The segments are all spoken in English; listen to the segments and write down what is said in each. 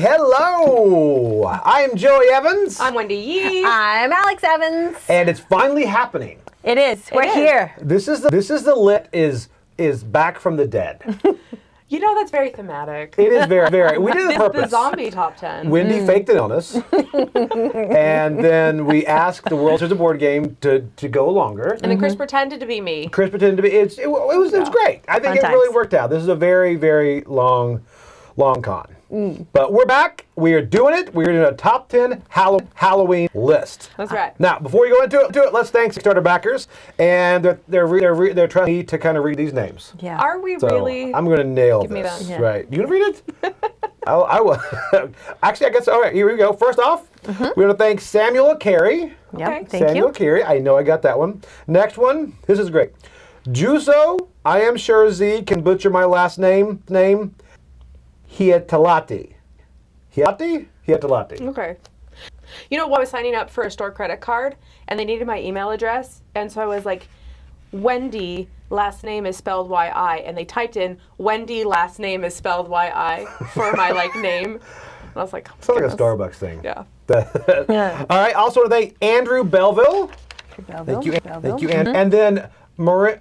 hello! I'm Joey Evans. I'm Wendy Yi. I'm Alex Evans. And it's finally happening. It is. We're here. This is the lit is back from the dead. You know, that's very thematic. It is very. We did it on purpose. The zombie top 10. Wendy faked an illness, and then we asked the World Series of Board Game to go longer. And then Chris pretended to be me. Chris pretended to be. It was great. I think Fun it really times. worked out. This is a very long con. But we're back. We are doing it. We're doing a top 10 Halloween list. That's right. Now, before we go into it, let's thank Kickstarter backers, and they're trying me to kind of read these names. Yeah. Are we So really? I'm going to nail Give me this. that. Yeah. Right. You going to read it? I will. Actually, I guess. All right. Here we go. First off, we're going to thank Samuel Carey. Yep. Okay. Thank Samuel you. Carey. I know I got that one. Next one. This is great. Juso. I am sure Z can butcher my last name. Hiatalati. Hiatalati. Okay. You know, I was signing up for a store credit card, and they needed my email address, and so I was like, Wendy, last name is spelled Y-I, and they typed in Wendy, last name is spelled Y-I for my name. And I was like, oh, Sounds like a goodness. Starbucks thing. Yeah. Yeah. All right. Also, want to thank Andrew Belville. Thank you, Andrew. And then Marine,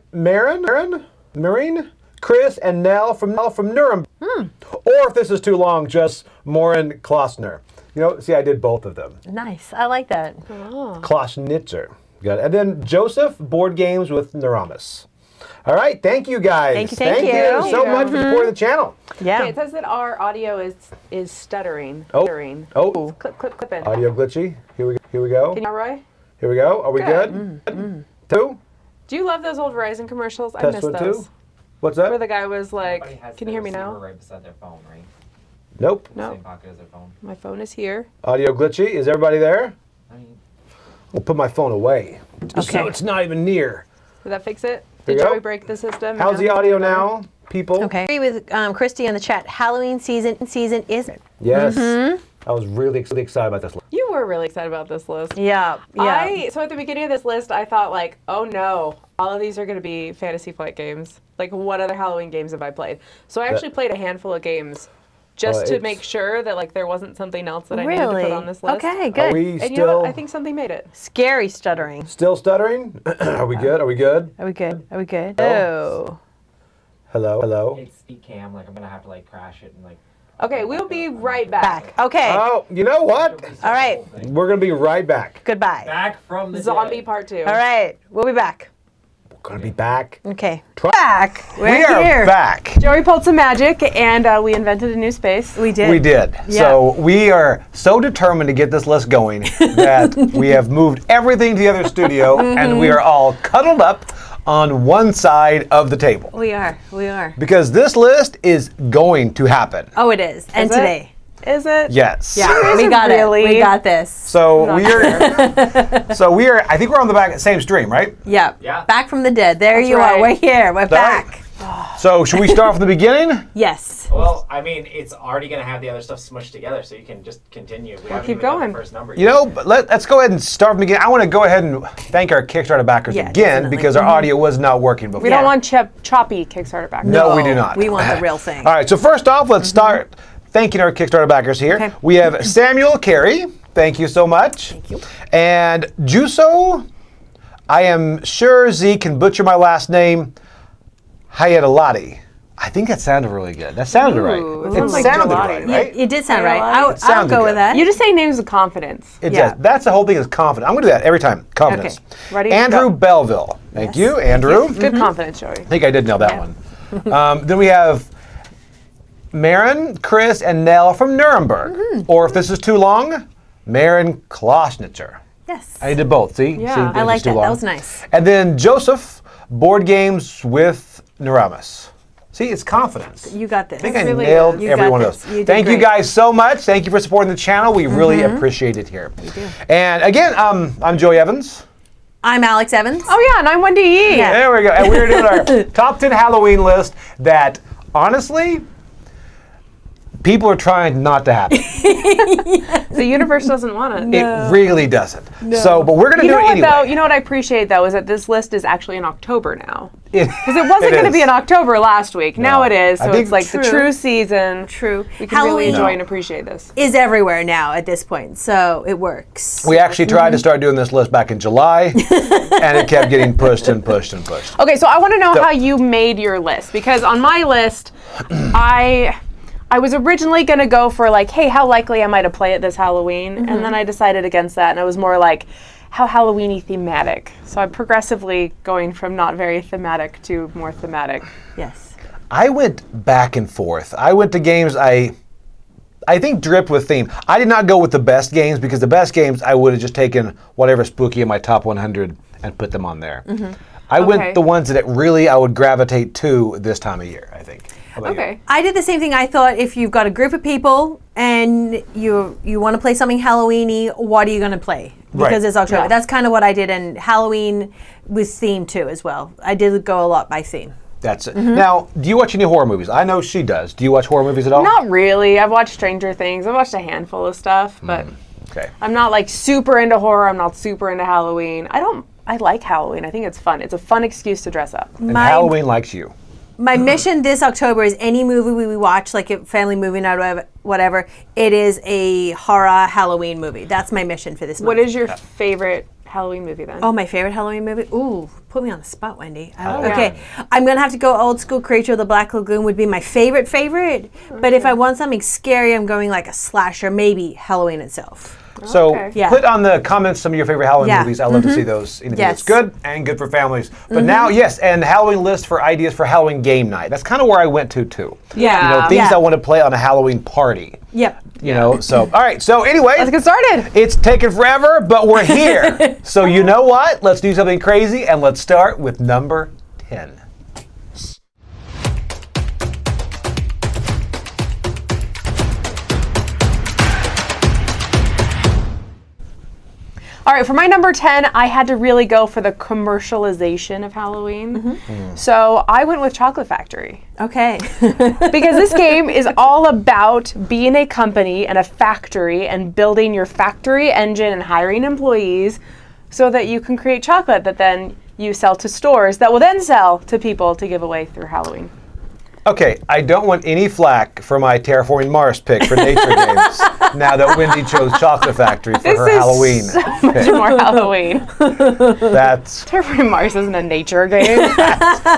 Chris, and Nell from Nuremberg. Or if this is too long, just Morin Klossner. You know, see, I did both of them. Nice. I like that. Klossnitzer. Got it. And then Joseph, Board Games with Neuramis. All right. Thank you, guys. Thank you. so much for supporting the channel. Yeah. Okay, it says that our audio is stuttering. Oh. Stuttering. Oh, Clip in. audio glitchy. Here we go. Can you, Roy? Here we go. Are we Good. good? Two? Do you love those old Verizon commercials? I Test miss 1, those. 2. What's that? Where the guy was like, Everybody has can you hear me their now? receiver right beside their phone, right? Nope. No. Same pocket as their phone. My phone is here. Audio glitchy. Is everybody there? I mean, We'll put my phone away. Just so Okay. it's not even near. Did that fix it? There Did you go. Joey break the system? How's the audio now, people? Okay. Agree with Christy in the chat. Halloween season is. Yes. I was really excited about this. You were really excited about this list. Yeah. Yeah. So at the beginning of this list, I thought like, oh no, all of these are going to be Fantasy Flight games. Like, what other Halloween games have I played? So I actually played a handful of games just to make sure that like there wasn't something else that I needed to put on this list. Okay. Are Good. we And you know still what? I think something made it. Scary stuttering. still stuttering? Are we good? Are we good? Are we good? Are we good? Oh. Hello? it's speed cam. Like I'm gonna have to like crash it and like. Okay, we'll be right back. Back. Okay. Oh, you know what? All right. We're going to be right back. Goodbye. Back from the Zombie dead. part 2. All right. We'll be back. We're going to be back. Okay. Try- Back. We're We are here. back. Joey pulled some magic, and we invented a new space. We did. We did. Yeah. So we are so determined to get this list going that we have moved everything to the other studio and we are all cuddled up on one side of the table. We are. We are. Because this list is going to happen. Oh, it is. And Is it? today. Is it? Yes. Yeah. We it got really? it. We got this. So Not we are I think we're on the same stream, right? Yep. Yeah. Back from the dead. There you right. are. We're here. We're right? back. So should we start from the beginning? Yes. Well, I mean, it's already gonna have the other stuff smushed together, so you can just continue. We haven't keep even got going. the first number You know, but let's go ahead and start from the beginning. I want to go ahead and thank our Kickstarter backers Yeah, again definitely. because our audio was not working before. We don't want choppy Kickstarter back. No, we do not. We want the real thing. All right, so first off, let's start thanking our Kickstarter backers here. Okay. We have Samuel Carey. Thank you so much. Thank you. And Juso, I am sure Z can butcher my last name, Hayadalati. I think that sounded really good. That sounded right. it It sounds like sounded gelati. right, right? It did sound right. It I'll sounded go with good. that. You just say names with confidence. It Yeah. does. That's the whole thing is confidence. I'm going to do that every time. Confidence. Okay. Ready? Andrew Go. Belleville. Thank you, Andrew. Good confidence, Joey. I think I did nail that one. Then we have Marin, Chris, and Nell from Nuremberg. Or if this is too long, Marin Klossnitzer. Yes. I did both. See? Yeah. See, I if it's like too that. long. That was nice. And then Joseph, Board Games with Neuramis. See, it's confidence. You got this. I think I really nailed is. You every got one of this. those. You did Thank you great. guys so much. Thank you for supporting the channel. We really appreciate it here. We do. And again, I'm Joey Evans. I'm Alex Evans. Oh yeah, and I'm Wendy Yi. Yeah. There we go. And we're doing our top 10 Halloween list that, honestly, people are trying not to happen. The universe doesn't want it. It really doesn't. So, but we're going to do it anyway. Though, you know what I appreciate though is that this list is actually in October now. Because it wasn't It going to is. be in October last week. Now it is. I So think- it's like the true season. True. We can really Halloween enjoy and appreciate this. is everywhere now at this point, so it works. We actually tried to start doing this list back in July, and it kept getting pushed and pushed and pushed. Okay, so I want to know how you made your list, because on my list, I was originally going to go for like, hey, how likely am I to play it this Halloween? And then I decided against that, and I was more like, how Halloween-y thematic. So I'm progressively going from not very thematic to more thematic. Yes. I went back and forth. I went to games I think dripped with theme. I did not go with the best games, because the best games I would have just taken whatever spooky in my top 100 and put them on there. I went the ones that really I would gravitate to this time of year, I think. How about you? Okay. I did the same thing. I thought if you've got a group of people and you want to play something Halloween-y, what are you going to play? Because Right. it's October. Yeah. That's kind of what I did, and Halloween with theme too as well. I did go a lot by theme. That's it. Now, do you watch any horror movies? I know she does. Do you watch horror movies at all? Not really. I've watched Stranger Things. I've watched a handful of stuff, but Okay. I'm not like super into horror. I'm not super into Halloween. I like Halloween. I think it's fun. It's a fun excuse to dress up. And Halloween likes you. My mission this October is any movie we watch, like a family movie night, whatever, it is a horror Halloween movie. That's my mission for this month. What is your favorite Halloween movie then? Oh, my favorite Halloween movie? Ooh, put me on the spot, Wendy. Oh, Okay, I'm going to have to go old school. Creature of the Black Lagoon would be my favorite. But if I want something scary, I'm going like a slasher, maybe Halloween itself. So Okay. Yeah. put on the comments some of your favorite Halloween Yeah. movies. I'd love to see those. Anything Yes. that's good and good for families. But now, yes, and Halloween list for ideas for Halloween game night. That's kind of where I went to too. Yeah. You know, things Yeah. I want to play on a Halloween party. Yep. You know, so all right. So anyway, Let's get started. it's taken forever, but we're here. So you know what? Let's do something crazy, and let's start with number 10. All right, for my number 10, I had to really go for the commercialization of Halloween. So I went with Chocolate Factory. Okay. Because this game is all about being a company and a factory and building your factory engine and hiring employees so that you can create chocolate that then you sell to stores that will then sell to people to give away through Halloween. Okay, I don't want any flack for my Terraforming Mars pick for nature games. Now that Wendy chose Chocolate Factory for her Halloween. So much more Halloween. That's Terraforming Mars isn't a nature game.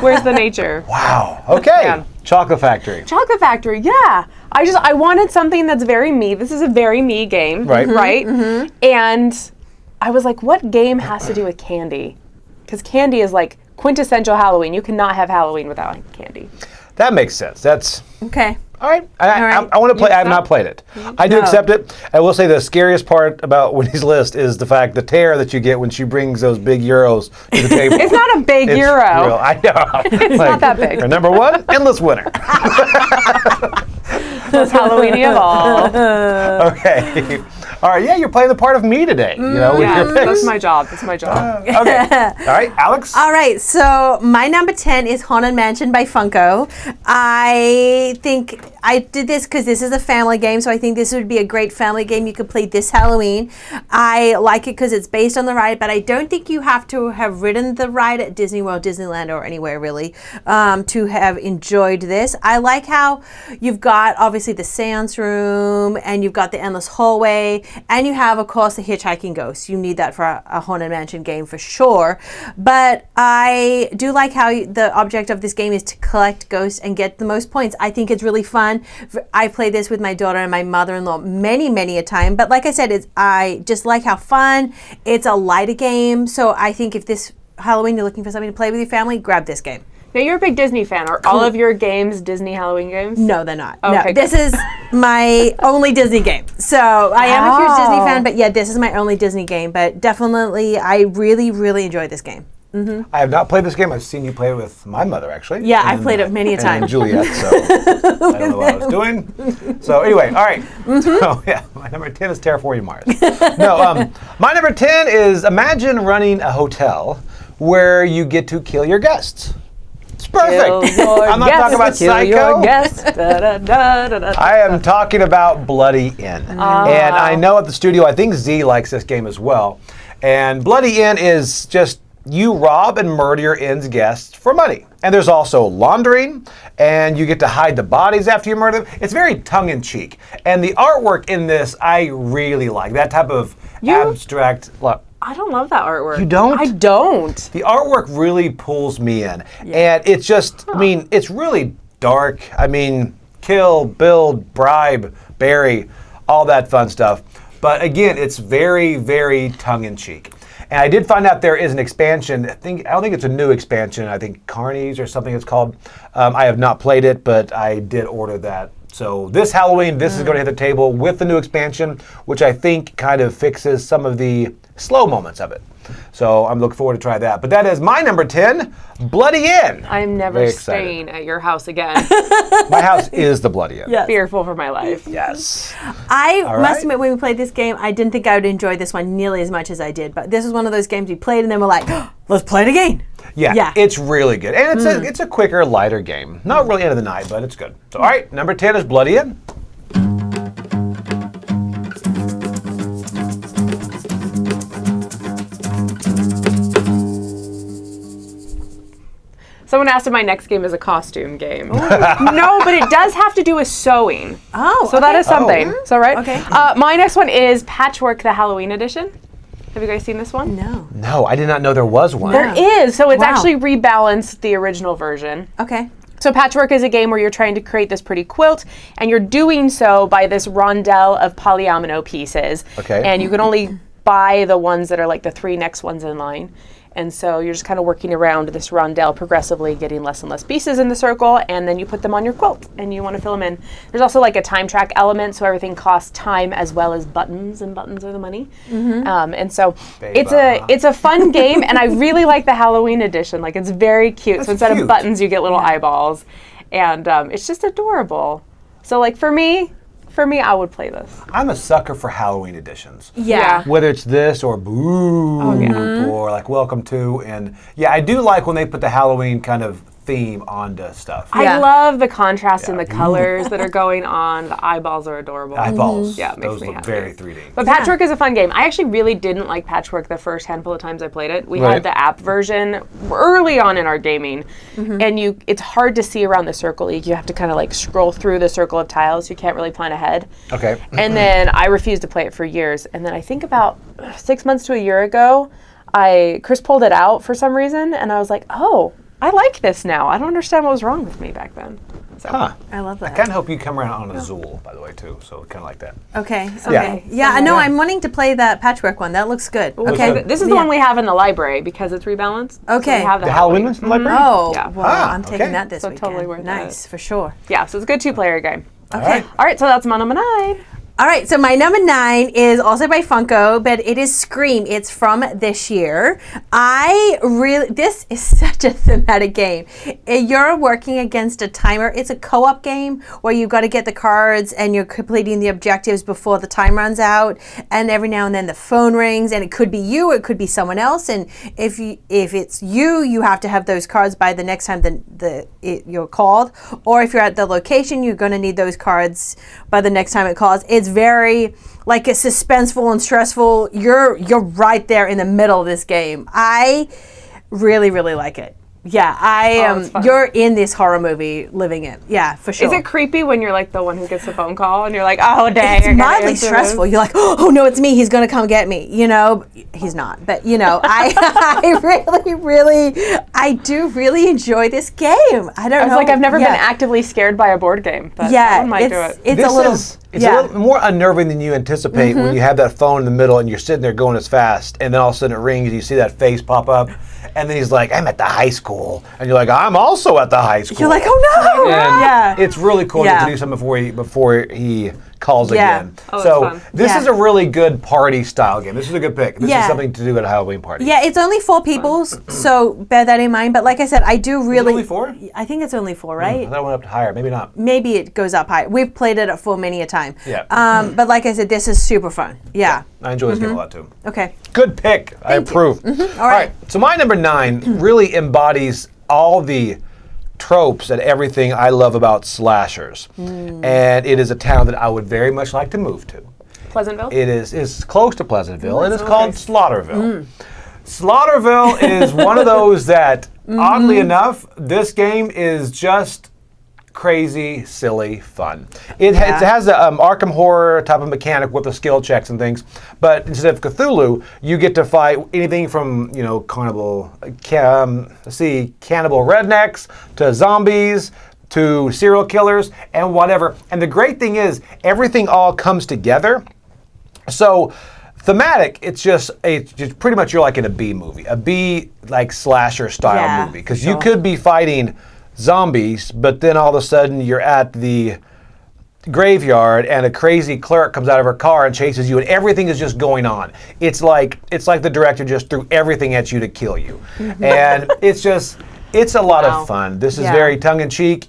Where's the nature? wow. Okay, Yeah. Chocolate Factory. Chocolate Factory, yeah. I wanted something that's very me. This is a very me game. Right. Right? And I was like, what game has to do with candy? Because candy is like quintessential Halloween. You cannot have Halloween without candy. That makes sense. That's Okay. all right. right. I want to play. I have stop? not played it. I do accept it. I will say the scariest part about Wendy's list is the fact the terror that you get when she brings those big euros to the table. It's not a big It's euro. real. I know. It's not that big. Our number one, endless winner. Most Halloween-y of all. Okay. All right. Yeah, you're playing the part of me today. You know, with Yeah, your picks. that's my job. That's my job. Okay. All right, Alex. All right, so my number 10 is Haunted Mansion by Funko. I think I did this because this is a family game, so I think this would be a great family game you could play this Halloween. I like it because it's based on the ride, but I don't think you have to have ridden the ride at Disney World, Disneyland, or anywhere really to have enjoyed this. I like how you've got obviously the seance room, and you've got the endless hallway, and you have, of course, the hitchhiking ghost. You need that for a Haunted Mansion game for sure. But I do like how the object of this game is to collect ghosts and get the most points. I think it's really fun. I played this with my daughter and my mother-in-law many a time. But like I said, I just like how fun. It's a lighter game. So I think if this Halloween you're looking for something to play with your family, grab this game. Now, you're a big Disney fan. Are all of your games Disney Halloween games? No, they're not. Okay, No, good. this is my only Disney game. So I am a huge Disney fan, but yeah, this is my only Disney game. But definitely, I really enjoyed this game. I have not played this game. I've seen you play it with my mother, actually. Yeah, I've played it many a time. And Juliet, so I don't know what I was doing. So anyway, all right. So yeah, my number 10 is Terraforming Mars. No, my number 10 is imagine running a hotel where you get to kill your guests. It's perfect. I'm not talking about Psycho. I am talking about Bloody Inn. And I know at the studio, I think Z likes this game as well. And Bloody Inn is just you rob and murder your inn's guests for money. And there's also laundering, and you get to hide the bodies after you murder them. It's very tongue-in-cheek. And the artwork in this, I really like. That type of abstract... Look, I don't love that artwork. you don't? I don't. The artwork really pulls me in. And it's just, I mean, it's really dark. I mean, kill, build, bribe, bury, all that fun stuff. But again, it's very, very tongue-in-cheek. And I did find out there is an expansion. I don't think it's a new expansion. I think Carnies or something it's called. I have not played it, but I did order that. So this Halloween, this is going to hit the table with the new expansion, which I think kind of fixes some of the slow moments of it. So I'm looking forward to try that. But that is my number 10, Bloody Inn. I'm never staying at your house again. My house is the Bloody Inn. Yes. Fearful for my life. Yes. I must admit, when we played this game, I didn't think I would enjoy this one nearly as much as I did. But this is one of those games we played and then we're like, let's play it again. Yeah, it's really good. And it's a quicker, lighter game. Not really end of the night, but it's good. So, all right, number 10 is Bloody Inn. Someone asked if my next game is a costume game. No, but it does have to do with sewing. Oh, so that is something. So right. Okay. My next one is Patchwork, the Halloween edition. Have you guys seen this one? No. No, I did not know there was one. There is. So it's actually rebalanced the original version. Okay. So Patchwork is a game where you're trying to create this pretty quilt, and you're doing so by this rondelle of polyomino pieces. Okay. And you can only buy the ones that are like the 3 next ones in line. And so you're just kind of working around this rondelle, progressively getting less and less pieces in the circle, and then you put them on your quilt, and you want to fill them in. There's also like a time track element, so everything costs time as well as buttons, and buttons are the money. And so it's a fun game, and I really like the Halloween edition. Like, it's very cute. So instead of buttons, you get little eyeballs, and it's just adorable. So like for me, I would play this. I'm a sucker for Halloween editions. Yeah. Whether it's this or Boo or like Welcome to. And yeah, I do like when they put the Halloween kind of theme onto stuff. I love the contrast in the colors that are going on. The eyeballs are adorable. Eyeballs. Yeah, it makes those me look happy. very 3D. But Patchwork is a fun game. I actually really didn't like Patchwork the first handful of times I played it. We had the app version early on in our gaming, and it's hard to see around the circle. You have to kind of like scroll through the circle of tiles. You can't really plan ahead. Okay. And then I refused to play it for years. And then I think about 6 months to a year ago, Chris pulled it out for some reason, and I was like, oh, I like this now. I don't understand what was wrong with me back then. So. I love that. I kind of hope you come around on a Zool, by the way, too. So kind of like that. Okay. Yeah. Yeah, I know. I'm wanting to play that Patchwork one. That looks good. Okay. This is the one we have in the library because it's rebalanced. Okay. So we have The Halloween one's in the library? Oh, Yeah. well, I'm taking that this So weekend. totally worth nice, it. for sure. Yeah, so it's a good 2-player game. Okay. All right, so that's my number 9. All right, so my number 9 is also by Funko, but it is Scream. It's from this year. This is such a thematic game. You're working against a timer. It's a co-op game where you've got to get the cards and you're completing the objectives before the time runs out. And every now and then the phone rings, and it could be you, or it could be someone else. And if it's you, you have to have those cards by the next time you're called. Or if you're at the location, you're going to need those cards by the next time it calls. It's very like it's suspenseful and stressful. You're right there in the middle of this game. I really, really like it. Yeah, you're in this horror movie living it. Yeah, for sure. Is it creepy when you're like the one who gets the phone call and you're like, oh dang, it's mildly stressful. You're like, oh no, it's me. He's gonna come get me. You know, he's not. But you know, I do really enjoy this game. I don't know. Like I've never been actively scared by a board game, but one might do it. It's a little more unnerving than you anticipate when you have that phone in the middle and you're sitting there going as fast, and then all of a sudden it rings and you see that face pop up, and then he's like, I'm at the high school, and you're like, I'm also at the high school. You're like, oh no! And it's really cool to do something before he calls again. So this is a really good party style game. This is a good pick. This is something to do at a Halloween party. Yeah, it's only 4 people, so bear that in mind. But like I said, I do really. Is it only 4? I think it's only 4, right? I thought it went up higher. Maybe not. Maybe it goes up high. We've played it at 4 many a time. Yeah. But like I said, this is super fun. Yeah. I enjoy this game a lot too. Okay. Good pick. I approve. All right. So my number 9 really embodies all the tropes and everything I love about slashers. And it is a town that I would very much like to move to. Pleasantville? It's close to Pleasantville. It is called Slaughterville. Slaughterville is one of those that, oddly enough, this game is just crazy, silly fun. It has the Arkham Horror type of mechanic with the skill checks and things, but instead of Cthulhu, you get to fight anything from cannibal rednecks to zombies to serial killers and whatever. And the great thing is everything all comes together. So thematic, it's just pretty much you're like in a B movie, a B like slasher style movie, because you could be fighting zombies, but then all of a sudden you're at the graveyard and a crazy clerk comes out of her car and chases you, and everything is just going on. It's like the director just threw everything at you to kill you, and it's a lot of fun. This is very tongue-in-cheek.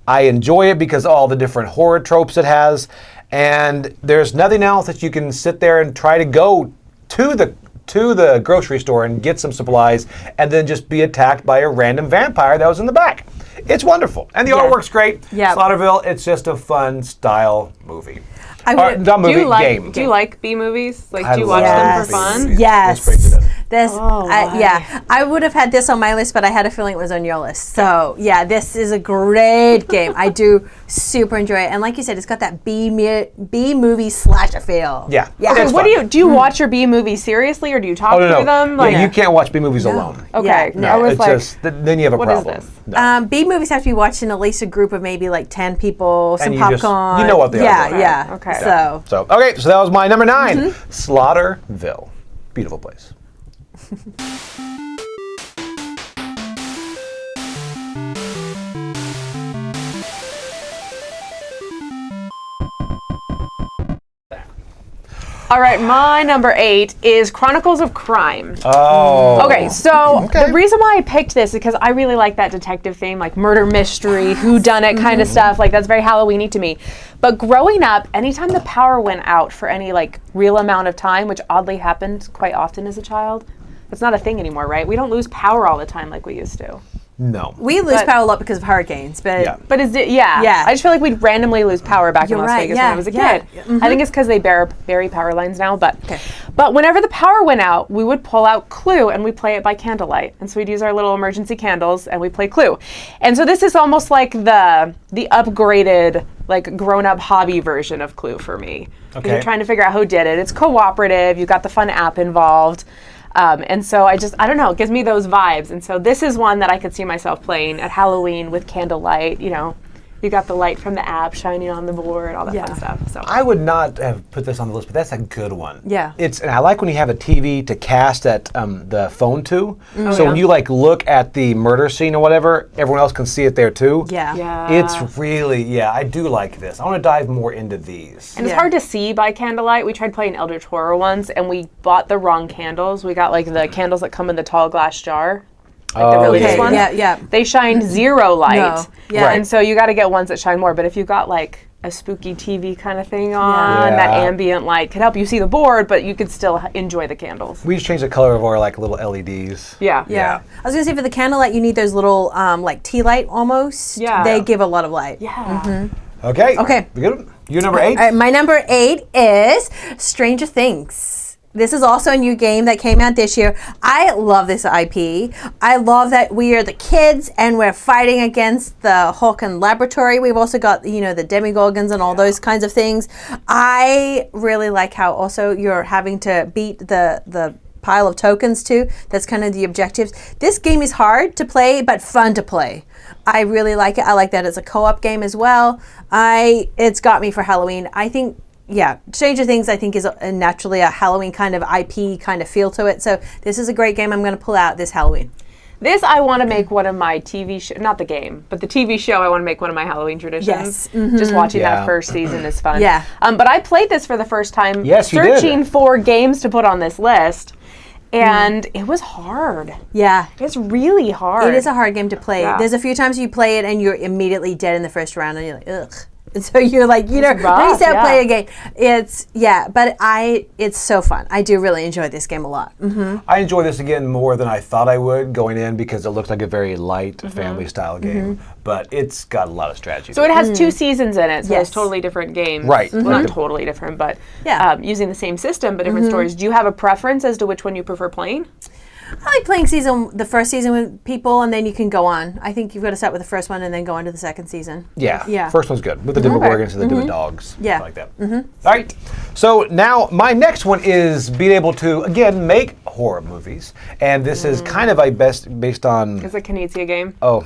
I enjoy it because of all the different horror tropes it has, and there's nothing else that you can sit there and try to go to the grocery store and get some supplies and then just be attacked by a random vampire that was in the back. It's wonderful. And the artwork's great. Slaughterville, it's just a fun style movie. Game. Do you like B movies? Like, do you watch them for fun? Yes. I would have had this on my list, but I had a feeling it was on your list. So, this is a great game. I do super enjoy it. And like you said, it's got that B movie slasher feel. Yeah. Okay, do you watch your B movies seriously, or do you talk through them? Like, you can't watch B movies alone. Okay. No, I was then you have a problem. What is this? No. B movies have to be watched in at least a group of maybe like 10 people, some you popcorn. you know what they are. Yeah. Okay. So that was my number 9, Slaughterville. Beautiful place. All right, my number 8 is Chronicles of Crime. Oh. Okay, so the reason why I picked this is because I really like that detective theme, like murder mystery, whodunit kind of stuff. Like, that's very Halloween-y to me. But growing up, anytime the power went out for any like real amount of time, which oddly happened quite often as a child, it's not a thing anymore, right? We don't lose power all the time like we used to. No. we lose power a lot because of hurricanes, but But I just feel like we'd randomly lose power back in Las Vegas when I was a kid. I think it's because they bury power lines now, but whenever the power went out, we would pull out Clue and we play it by candlelight. And so we'd use our little emergency candles and we play Clue. And so this is almost like the upgraded, like grown-up hobby version of Clue for me. Okay. You're trying to figure out who did it. It's cooperative. You've got the fun app involved. And so I don't know, it gives me those vibes. And so this is one that I could see myself playing at Halloween with candlelight. You got the light from the app shining on the board, all that fun stuff. So I would not have put this on the list, but that's a good one. Yeah. And I like when you have a TV to cast at the phone to. When you like look at the murder scene or whatever, everyone else can see it there too. Yeah. It's really, I do like this. I want to dive more into these. And it's hard to see by candlelight. We tried playing Eldritch Horror once, and we bought the wrong candles. We got like the candles that come in the tall glass jar. Like the religious ones. Yeah. They shine zero light. No. Yeah. And so you got to get ones that shine more. But if you've got like a spooky TV kind of thing on, that ambient light could help you see the board, but you could still enjoy the candles. We just changed the color of our like little LEDs. Yeah. I was gonna say for the candlelight, you need those little like tea light almost. Yeah. They give a lot of light. Yeah. Okay. We good? You number 8? All right, my number 8 is Stranger Things. This is also a new game that came out this year. I love this IP. I love that we are the kids and we're fighting against the Hawken Laboratory. We've also got, the Demigorgons and all those kinds of things. I really like how also you're having to beat the pile of tokens too. That's kind of the objectives. This game is hard to play, but fun to play. I really like it. I like that it's a co-op game as well. It's got me for Halloween. I think Stranger Things I think is naturally a Halloween kind of IP kind of feel to it. So this is a great game I'm going to pull out this Halloween. This I want to make one of my TV show, not the game, but the TV show I want to make one of my Halloween traditions. Yes. Just watching that first season is fun. Yeah. But I played this for the first time searching for games to put on this list. And it was hard. Yeah. It's really hard. It is a hard game to play. Yeah. There's a few times you play it and you're immediately dead in the first round and you're like, ugh. So you're like, rough, reset, yeah. play again. It's so fun. I do really enjoy this game a lot. I enjoy this again more than I thought I would going in because it looks like a very light family style game, but it's got a lot of strategy. So it has 2 seasons in it, so Yes. it's totally different games. Right. Well, not totally different, but using the same system, but different stories. Do you have a preference as to which one you prefer playing? I like playing the first season with people, and then you can go on. I think you've got to start with the first one and then go on to the second season. Yeah. First one's good with the Demogorgons and the Demodogs. Yeah. Like that. All right. So now my next one is being able to again make horror movies, and this is kind of based on. It's a Knizia game. Oh,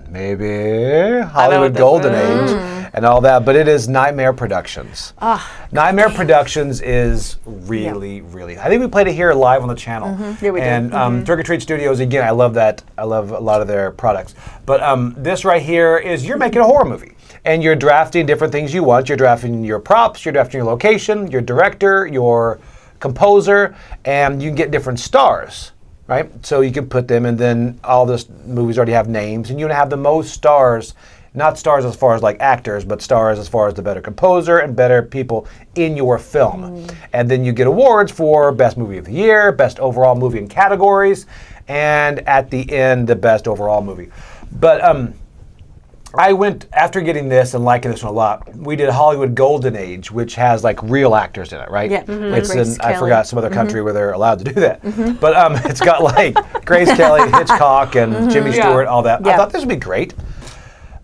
maybe Hollywood this Golden Age and all that, but it is Nightmare Productions. Nightmare Productions is really, really. I think we played it here live on the channel. Yeah, we did. And Trick or Treat Studios, again, I love that. I love a lot of their products. But this right here is you're making a horror movie. And you're drafting different things you want. You're drafting your props, you're drafting your location, your director, your composer, and you can get different stars. Right? So you can put them, and then all those movies already have names, and you want to have the most stars, not stars as far as like actors, but stars as far as the better composer and better people in your film. And then you get awards for Best Movie of the Year, Best Overall Movie in categories, and at the end, the Best Overall Movie. But I went, after getting this and liking this one a lot, we did Hollywood Golden Age, which has like real actors in it, right? Yeah. It's Grace in, I Kelly. forgot some other country where they're allowed to do that. But it's got like Grace Kelly, Hitchcock, and Jimmy Stewart, all that. I Yeah. thought this would be great.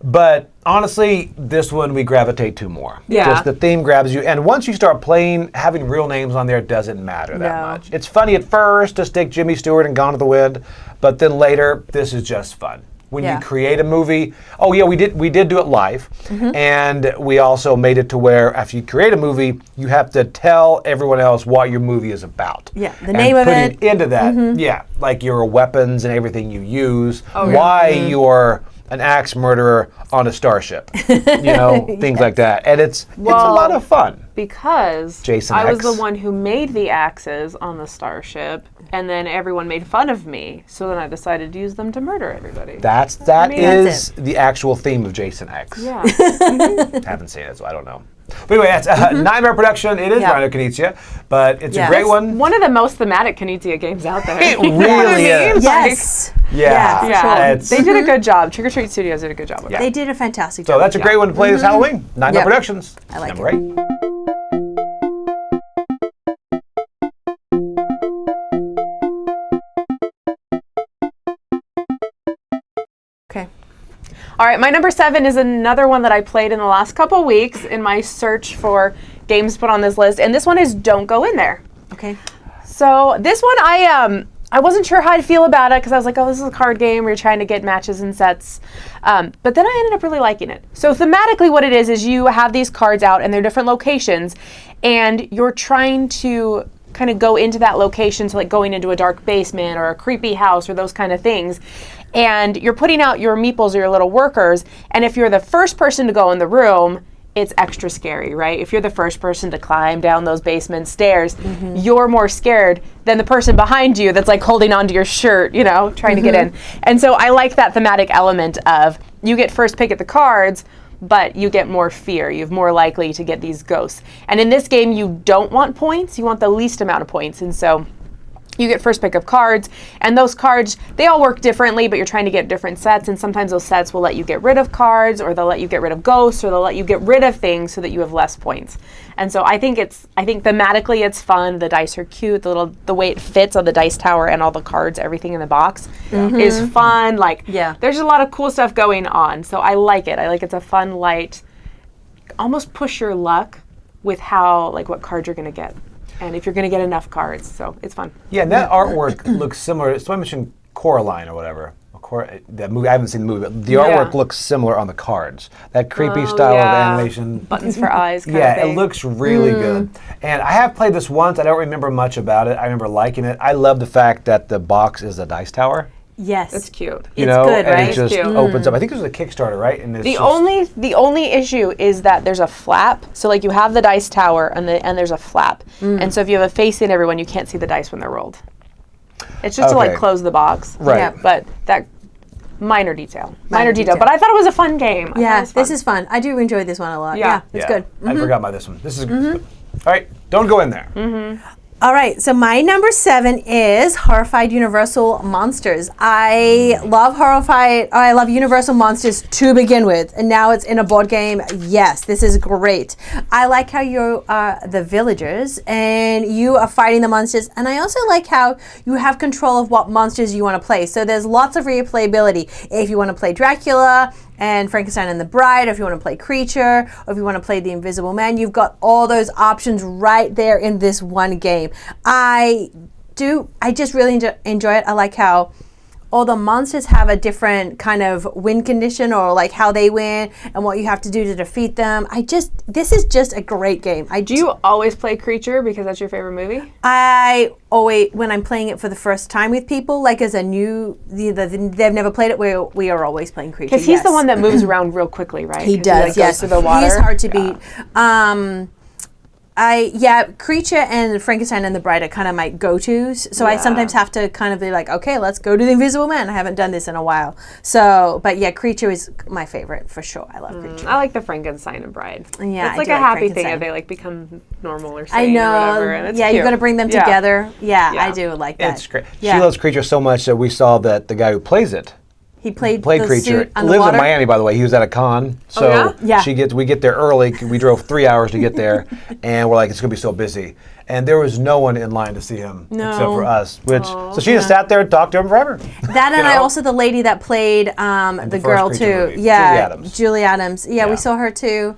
But honestly, this one we gravitate to more. Yeah. Just the theme grabs you. And once you start playing, having real names on there doesn't matter that No. much. It's funny at first to stick Jimmy Stewart and Gone with the Wind, but then later, this is just fun. When Yeah. you create a movie, we did do it live, and we also made it to where after you create a movie, you have to tell everyone else what your movie is about. Yeah, the And name of putting it. into that, like your weapons and everything you use, yeah. why you're an axe murderer on a starship, things like that, and it's a lot of fun. Because Jason I was X. the one who made the axes on the starship, and then everyone made fun of me. So then I decided to use them to murder everybody. That That's is the actual theme of Jason X. Yeah. Haven't seen it, so I don't know. But anyway, that's Nightmare Production. It is Yeah. Rhino Knizia, but it's a Yeah. great It's one. One of the most thematic Knizia games out there. It You know what I really mean? is. Yes. Yeah, for Yeah, sure. It's- they did a good job. Trick or Treat Studios did a good job with Yeah. it. They did a fantastic So job. that's a great one to play this Halloween. Nightmare Yep. Productions. I like Number 8. Okay. All right, my number 7 is another one that I played in the last couple weeks in my search for games put on this list, and this one is Don't Go In There. Okay. So this one, I wasn't sure how I'd feel about it because I was like, oh, this is a card game where you're trying to get matches and sets. But then I ended up really liking it. So thematically what it is you have these cards out and they're different locations, and you're trying to kind of go into that location, so like going into a dark basement or a creepy house or those kind of things. And you're putting out your meeples or your little workers, and if you're the first person to go in the room, it's extra scary, right? If you're the first person to climb down those basement stairs, you're more scared than the person behind you that's like holding onto your shirt, trying to get in. And so I like that thematic element of you get first pick at the cards, but you get more fear. You're more likely to get these ghosts. And in this game, you don't want points. You want the least amount of points. And so you get first pick of cards, and those cards, they all work differently, but you're trying to get different sets, and sometimes those sets will let you get rid of cards, or they'll let you get rid of ghosts, or they'll let you get rid of things so that you have less points. And so I think thematically it's fun. The dice are cute. The way it fits on the dice tower and all the cards, everything in the box is fun. There's a lot of cool stuff going on. So I like it. I like it's a fun, light, almost push your luck with what cards you're going to get. And if you're going to get enough cards, so it's fun. Yeah, and that artwork looks similar. So I mentioned Coraline or whatever. That movie, I haven't seen the movie, but the artwork looks similar on the cards. That creepy style of animation. Buttons for eyes kind of Yeah, thing. it looks really good. And I have played this once. I don't remember much about it. I remember liking it. I love the fact that the box is a dice tower. Yes. It's cute. You It's know, good, and right? it just Cute. opens up. I think it was a Kickstarter, right? And it's The just- only issue is that there's a flap. So you have the dice tower and there's a flap. And so if you have a face in everyone, you can't see the dice when they're rolled. It's just to Okay. close the box. Right. Yeah. But that Minor detail. Minor detail. But I thought it was a fun game. Yeah, this is fun. I do enjoy this one a lot. Yeah, it's good. I forgot about this one. This is good. All right, don't go in there. All right, so my number 7 is Horrified Universal Monsters. I love Universal Monsters to begin with, and now it's in a board game. Yes, this is great. I like how you are the villagers and you are fighting the monsters, and I also like how you have control of what monsters you want to play. So there's lots of replayability. If you want to play Dracula and Frankenstein and the Bride, or if you want to play Creature, or if you want to play the Invisible Man, you've got all those options right there in this one game. I just really enjoy it. I like how all the monsters have a different kind of win condition, or like how they win and what you have to do to defeat them. This is just a great game. Do you always play Creature because that's your favorite movie? I always, when I'm playing it for the first time with people, like as a new, they've never played it, we are always playing Creature. Because he's the one that moves around real quickly, right? He does, goes to the water. He is hard to beat. Creature and Frankenstein and the Bride are kind of my go-tos. So I sometimes have to kind of be like, okay, let's go to the Invisible Man. I haven't done this in a while. So, but yeah, Creature is my favorite for sure. I love Creature. I like the Frankenstein and Bride. Yeah, it's like I a do happy Frankenstein. thing if they like become normal or I sane know. or whatever. And it's yeah, cute. you got to bring them together. Yeah, Yeah. I do like that. It's great. Yeah. She loves Creature so much that we saw that the guy who plays it He played the Creature. suit on the Lives water. in Miami, by the way. He was at a con, so yeah? Yeah. we get there early. We drove 3 hours to get there, and we're like, it's gonna be so busy. And there was no one in line to see him except for us. So she just sat there and talked to him forever. That and You I know? also the lady that played the first girl Creature too. movie, Yeah, Julie Adams. Julie Adams. Yeah, Yeah. we saw her too,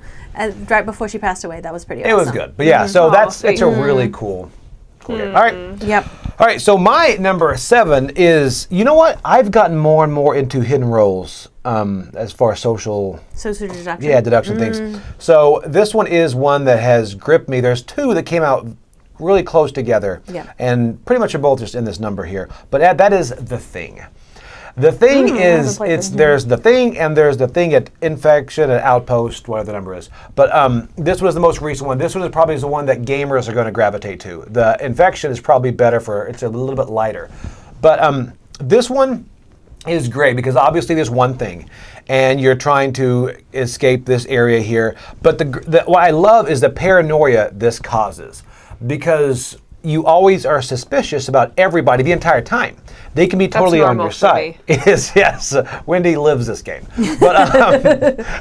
right before she passed away. That was pretty awesome. It was good, but yeah. So it's a sweet. really cool game. All right. Yep. All right, so my number 7 is, you know what? I've gotten more and more into hidden roles as far as social deduction things. So this one is one that has gripped me. There's 2 that came out really close together, and pretty much are both just in this number here. But that is The Thing. The Thing is, there's The Thing and there's The Thing at Infection and Outpost, whatever the number is. But this was the most recent one. This one is probably the one that gamers are going to gravitate to. The Infection is probably better it's a little bit lighter. But this one is great because obviously there's one thing and you're trying to escape this area here. But what I love is the paranoia this causes, because you always are suspicious about everybody the entire time. They can be totally on your side. It is, yes. Wendy lives this game. But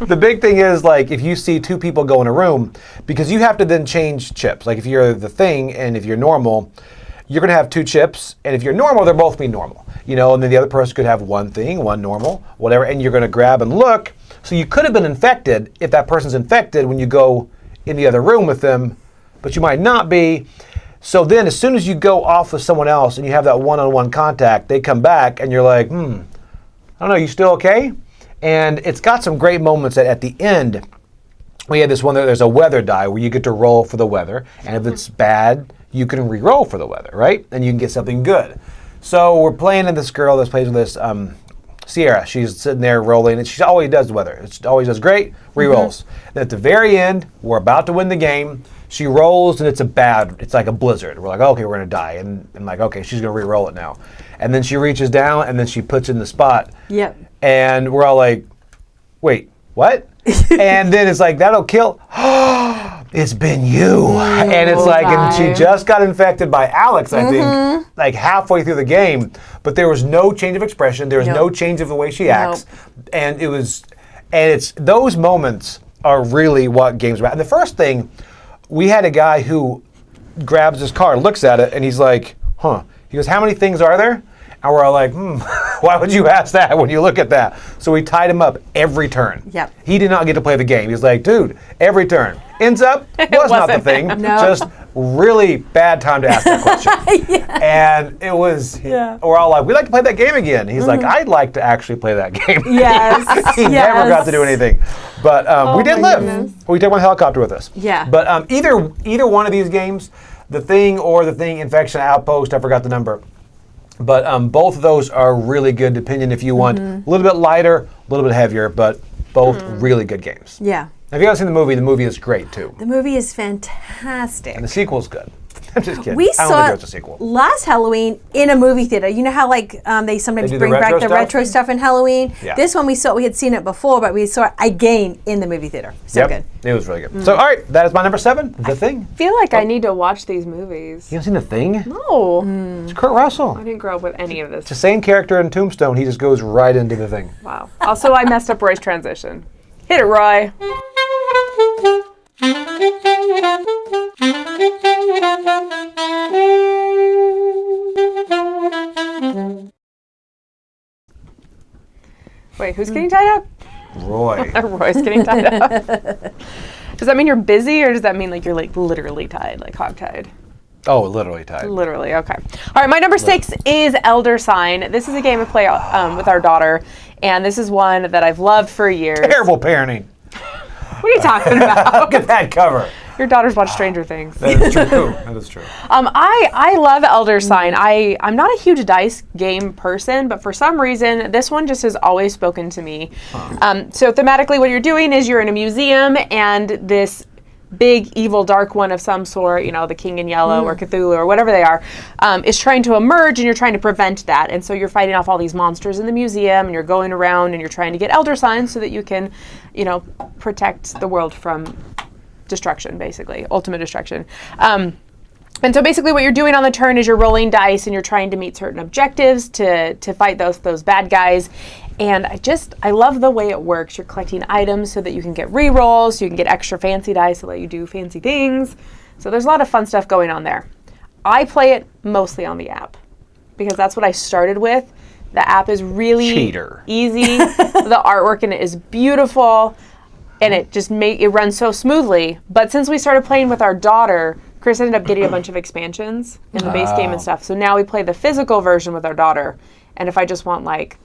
the big thing is, like, if you see 2 people go in a room, because you have to then change chips. Like, if you're The Thing and if you're normal, you're going to have 2 chips. And if you're normal, they'll both be normal. You know, and then the other person could have one thing, one normal, whatever. And you're going to grab and look. So you could have been infected if that person's infected when you go in the other room with them, but you might not be. So then as soon as you go off with someone else and you have that one-on-one contact, they come back and you're like, I don't know, you still okay? And it's got some great moments at the end. We had this one, there's a weather die where you get to roll for the weather. And if it's bad, you can re-roll for the weather, right? And you can get something good. So we're playing, and this girl that plays with this, Sierra, she's sitting there rolling, and she always does the weather. She always does great, re-rolls. Then at the very end, we're about to win the game. She rolls, and it's like a blizzard. We're like, okay, we're going to die. And like, okay, she's going to re-roll it now. And then she reaches down, and then she puts in the spot. Yep. And we're all like, wait, what? And then it's like, that'll kill. It's been you. And it's like, and she just got infected by Alex, I think, like halfway through the game. But there was no change of expression. There was no change of the way she acts. And it's those moments are really what games are about. And the first thing, we had a guy who grabs his card, looks at it, and he's like, He goes, how many things are there? And we're all like, why would you ask that when you look at that? So we tied him up every turn. Yep. He did not get to play the game. He's like, dude, every turn. Ends up, was not the thing. No. Just really bad time to ask that question. And it was, we're all like, we'd like to play that game again. He's like, I'd like to actually play that game. Yes. He never got to do anything. But we did live. goodness. We took one helicopter with us. Yeah. But either one of these games, The Thing or The Thing Infection Outpost, I forgot the number. But both of those are really good, depending if you want a little bit lighter, a little bit heavier, but both really good games. Yeah. If you haven't seen the movie is great too. The movie is fantastic. And the sequel's good. I'm just kidding. We I don't saw think it there's a sequel. last Halloween in a movie theater. You know how they sometimes They do the bring back retro the stuff? retro stuff in Halloween? Yeah. This one we had seen it before, but we saw it again in the movie theater. So good. It was really good. So, all right, that is my number 7, The Thing. I feel like I need to watch these movies. You haven't seen The Thing? No. It's Kurt Russell. I didn't grow up with any of this. It's the same character in Tombstone. He just goes right into The Thing. Wow. Also, I messed up Roy's transition. Hit it, Roy. Wait, who's getting tied up? Roy. Roy's getting tied up. Does that mean you're busy, or does that mean like you're like literally tied, like hog-tied? Oh, literally tied. Literally, okay. All right, my number 6 is Elder Sign. This is a game I play with our daughter, and this is one that I've loved for years. Terrible parenting. What are you talking about? Look at that cover. Your daughters watch Stranger Things. That is true. That is true. I love Elder Sign. I'm not a huge dice game person, but for some reason, this one just has always spoken to me. So thematically, what you're doing is you're in a museum, and this big evil dark one of some sort, the King in Yellow or Cthulhu or whatever they are, is trying to emerge, and you're trying to prevent that. And so you're fighting off all these monsters in the museum, and you're going around and you're trying to get Elder Signs so that you can, protect the world from destruction, basically, ultimate destruction. And so basically what you're doing on the turn is you're rolling dice and you're trying to meet certain objectives to fight those bad guys. And I love the way it works. You're collecting items so that you can get re-rolls, so you can get extra fancy dice to let you do fancy things. So there's a lot of fun stuff going on there. I play it mostly on the app because that's what I started with. The app is really easy. The artwork in it is beautiful. And it runs so smoothly. But since we started playing with our daughter, Chris ended up getting a bunch of expansions in the base game and stuff. So now we play the physical version with our daughter. And if I just want like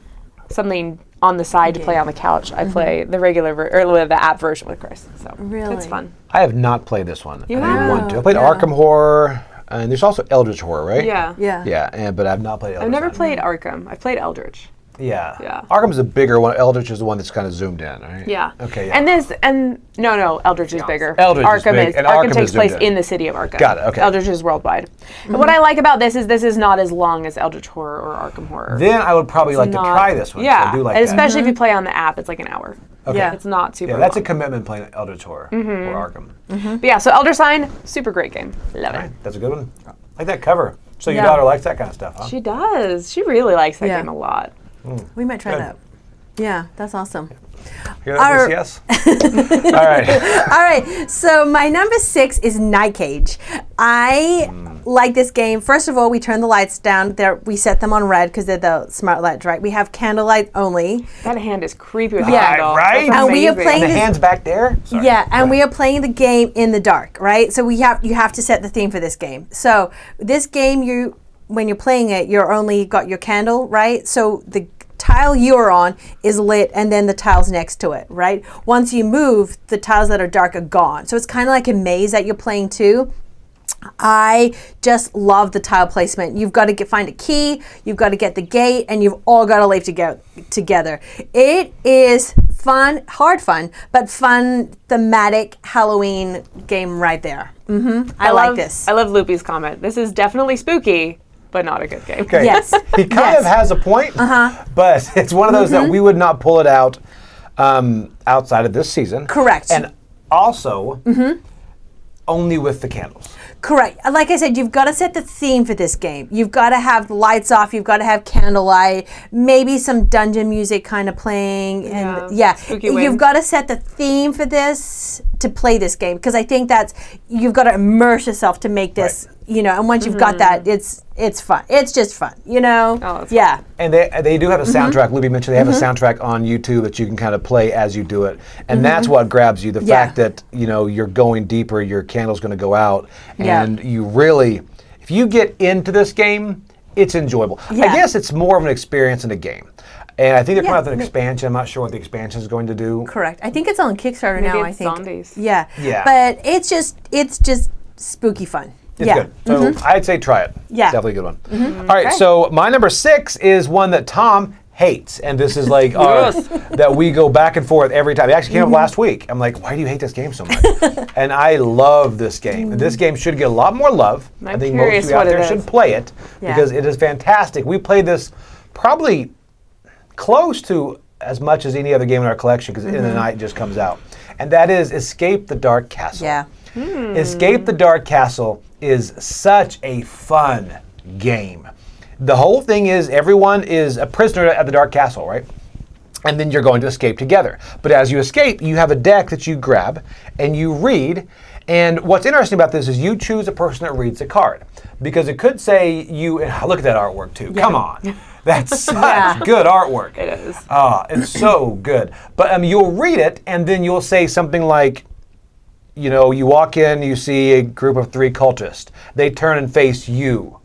something on the side to play on the couch, I play the the app version with Chris. So it's fun. I have not played this one. You I have? want to. I played Arkham Horror, and there's also Eldritch Horror, right? Yeah. Yeah, but I've not played Eldritch. I've never played Arkham. I've played Eldritch. Yeah. Arkham's a bigger one. Eldritch is the one that's kind of zoomed in, right? Yeah. Okay. Yeah. No, Eldritch is bigger. Eldritch is big, and Arkham Arkham takes is place zoomed in. in the city of Arkham. Got it, okay. Eldritch is worldwide. And what I like about this is not as long as Eldritch Horror or Arkham Horror. Then I would probably like to try this one. Yeah, I do like and that. especially if you play on the app, it's like an hour. Okay. Yeah. It's not super. Yeah, that's a long. commitment playing Eldritch Horror or Arkham. But yeah, so Elder Sign, super great game. Love Right, it. that's a good one. I like that cover. So your Yeah. daughter likes that kind of stuff, huh? She does. She really likes that Yeah. game a lot. We might try Good. that. Yeah, that's awesome. Hear that, Our- yes? All right. All right, so my number 6 is Night Cage. I like this game. First of all, we turn the lights down. We set them on red because they're the smart lights, right? We have candlelight only. That hand is creepy with the Yeah. handle. Right? That's And we are amazing. playing And the this- hand's back there? Sorry. Yeah, and we are playing the game in the dark, right? So you have to set the theme for this game. So this game, when you're playing it, you're only got your candle, right? So the tile you're on is lit, and then the tiles next to it, right? Once you move, the tiles that are dark are gone. So it's kind of like a maze that you're playing too. I just love the tile placement. You've got to find a key, you've got to get the gate, and you've all got to live together. It is fun, hard fun, but fun, thematic Halloween game right there. I like this. I love Loopy's comment. This is definitely spooky, but not a good game. Okay. Yes. He kind of has a point, but it's one of those that we would not pull it out outside of this season. Correct. And also, only with the candles. Correct. Like I said, you've got to set the theme for this game. You've got to have the lights off. You've got to have candlelight, maybe some dungeon music kind of playing. And Spooky you've wind. got to set the theme for this to play this game, because I think you've got to immerse yourself to make this, and once you've got that, it's fun. It's just fun, Oh, that's Yeah. And they do have a soundtrack. Libby mentioned they have a soundtrack on YouTube that you can kind of play as you do it. And that's what grabs you. The fact that, you're going deeper, your candle's going to go out. Yeah. And you really, if you get into this game, it's enjoyable. Yeah. I guess it's more of an experience in a game. And I think they're coming out with an ma- expansion. I'm not sure what the expansion is going to do. Correct. I think it's on Kickstarter now, I it's think. zombies. Yeah. Yeah. But it's just spooky fun. It's good. So I'd say try it. Yeah. Definitely a good one. All right, so my number 6 is one that Tom hates, and this is like our, that we go back and forth every time. It actually came up last week. I'm like, why do you hate this game so much? And I love this game. And this game should get a lot more love. I think most of you out there should play it because it is fantastic. We played this probably close to as much as any other game in our collection because in the night it just comes out. And that is Escape the Dark Castle. Yeah. Escape the Dark Castle is such a fun game. The whole thing is everyone is a prisoner at the Dark Castle, right? And then you're going to escape together. But as you escape, you have a deck that you grab and you read. And what's interesting about this is you choose a person that reads the card. Because it could say you, and look at that artwork too. Come on. That's such good artwork. It is. It's so good. But you'll read it and then you'll say something like, you know, you walk in, you see a group of 3 cultists. They turn and face you.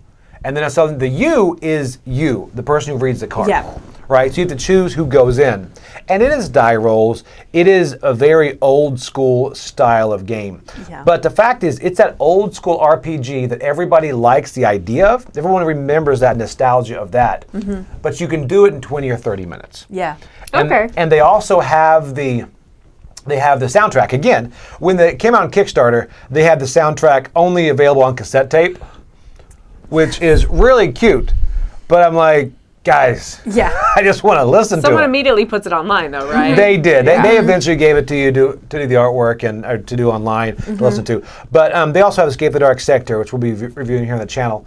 And then it's something, the you is you, the person who reads the card. Yeah. Right? So you have to choose who goes in. And it is die rolls. It is a very old school style of game. Yeah. But the fact is, it's that old school RPG that everybody likes the idea of. Everyone remembers that nostalgia of that. But you can do it in 20 or 30 minutes. Yeah. Okay. And they also have the soundtrack. Again, when it came out on Kickstarter, they had the soundtrack only available on cassette tape, which is really cute. But I'm like, guys, I just want to listen to it. Someone immediately puts it online, though, right? They did. They eventually gave it to you to do the artwork and or to do online to listen to. But they also have Escape the Dark Sector, which we'll be reviewing here on the channel.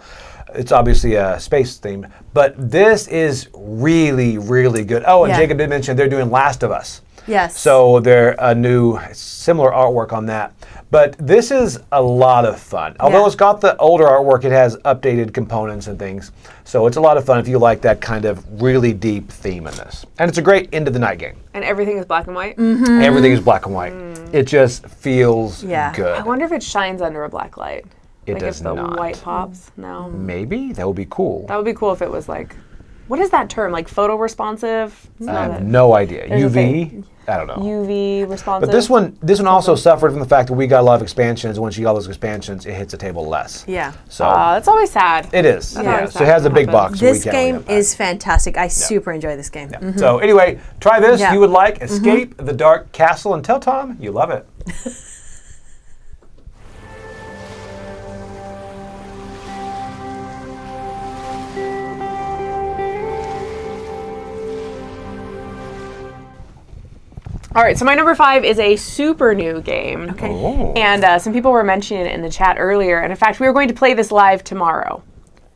It's obviously space themed, but this is really, really good. Oh, and Jacob did mention they're doing Last of Us. Yes. So they're a new, similar artwork on that. But this is a lot of fun. Although it's got the older artwork, it has updated components and things. So it's a lot of fun if you like that kind of really deep theme in this. And it's a great end of the night game. And everything is black and white? Everything is black and white. It just feels good. I wonder if it shines under a black light. It like does if the not. white pops? No. Maybe? That would be cool. That would be cool if it was like, what is that term? Like photo responsive? I have no idea. There's a UV? thing. I don't know. UV responsive. But this one also suffered from the fact that we got a lot of expansions. Once you get all those expansions, it hits the table less. Yeah. So that's always sad. it is. That's Yeah. always So it sad has a when big it box. So This we can't really game unpack. is fantastic. I super enjoy this game. Yeah. So anyway, try this. Yeah. You would like Escape the Dark Castle, and tell Tom you love it. All right, so my number 5 is a super new game. Okay. Oh. And some people were mentioning it in the chat earlier. And in fact, we are going to play this live tomorrow,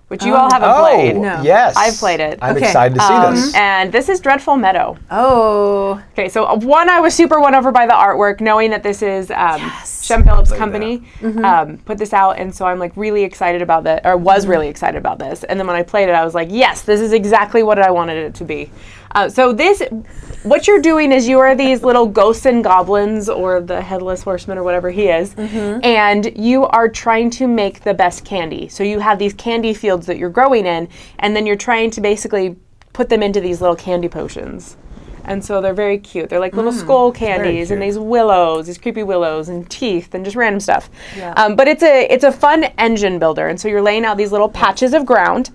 which you all haven't played. No. Yes. I've played it. I'm Okay. excited to see this. And this is Dreadful Meadow. Oh. Okay, so one, I was super won over by the artwork, knowing that this is Shem Phillips' company put this out, and so I'm like really excited about that, or was really excited about this. And then when I played it, I was like, yes, this is exactly what I wanted it to be. So this, what you're doing is you are these little ghosts and goblins, or the headless horseman, or whatever he is, and you are trying to make the best candy. So you have these candy fields that you're growing in, and then you're trying to basically put them into these little candy potions. And so they're very cute. They're like little skull candies and these willows, these creepy willows and teeth and just random stuff. Yeah. But it's a fun engine builder. And so you're laying out these little patches of ground,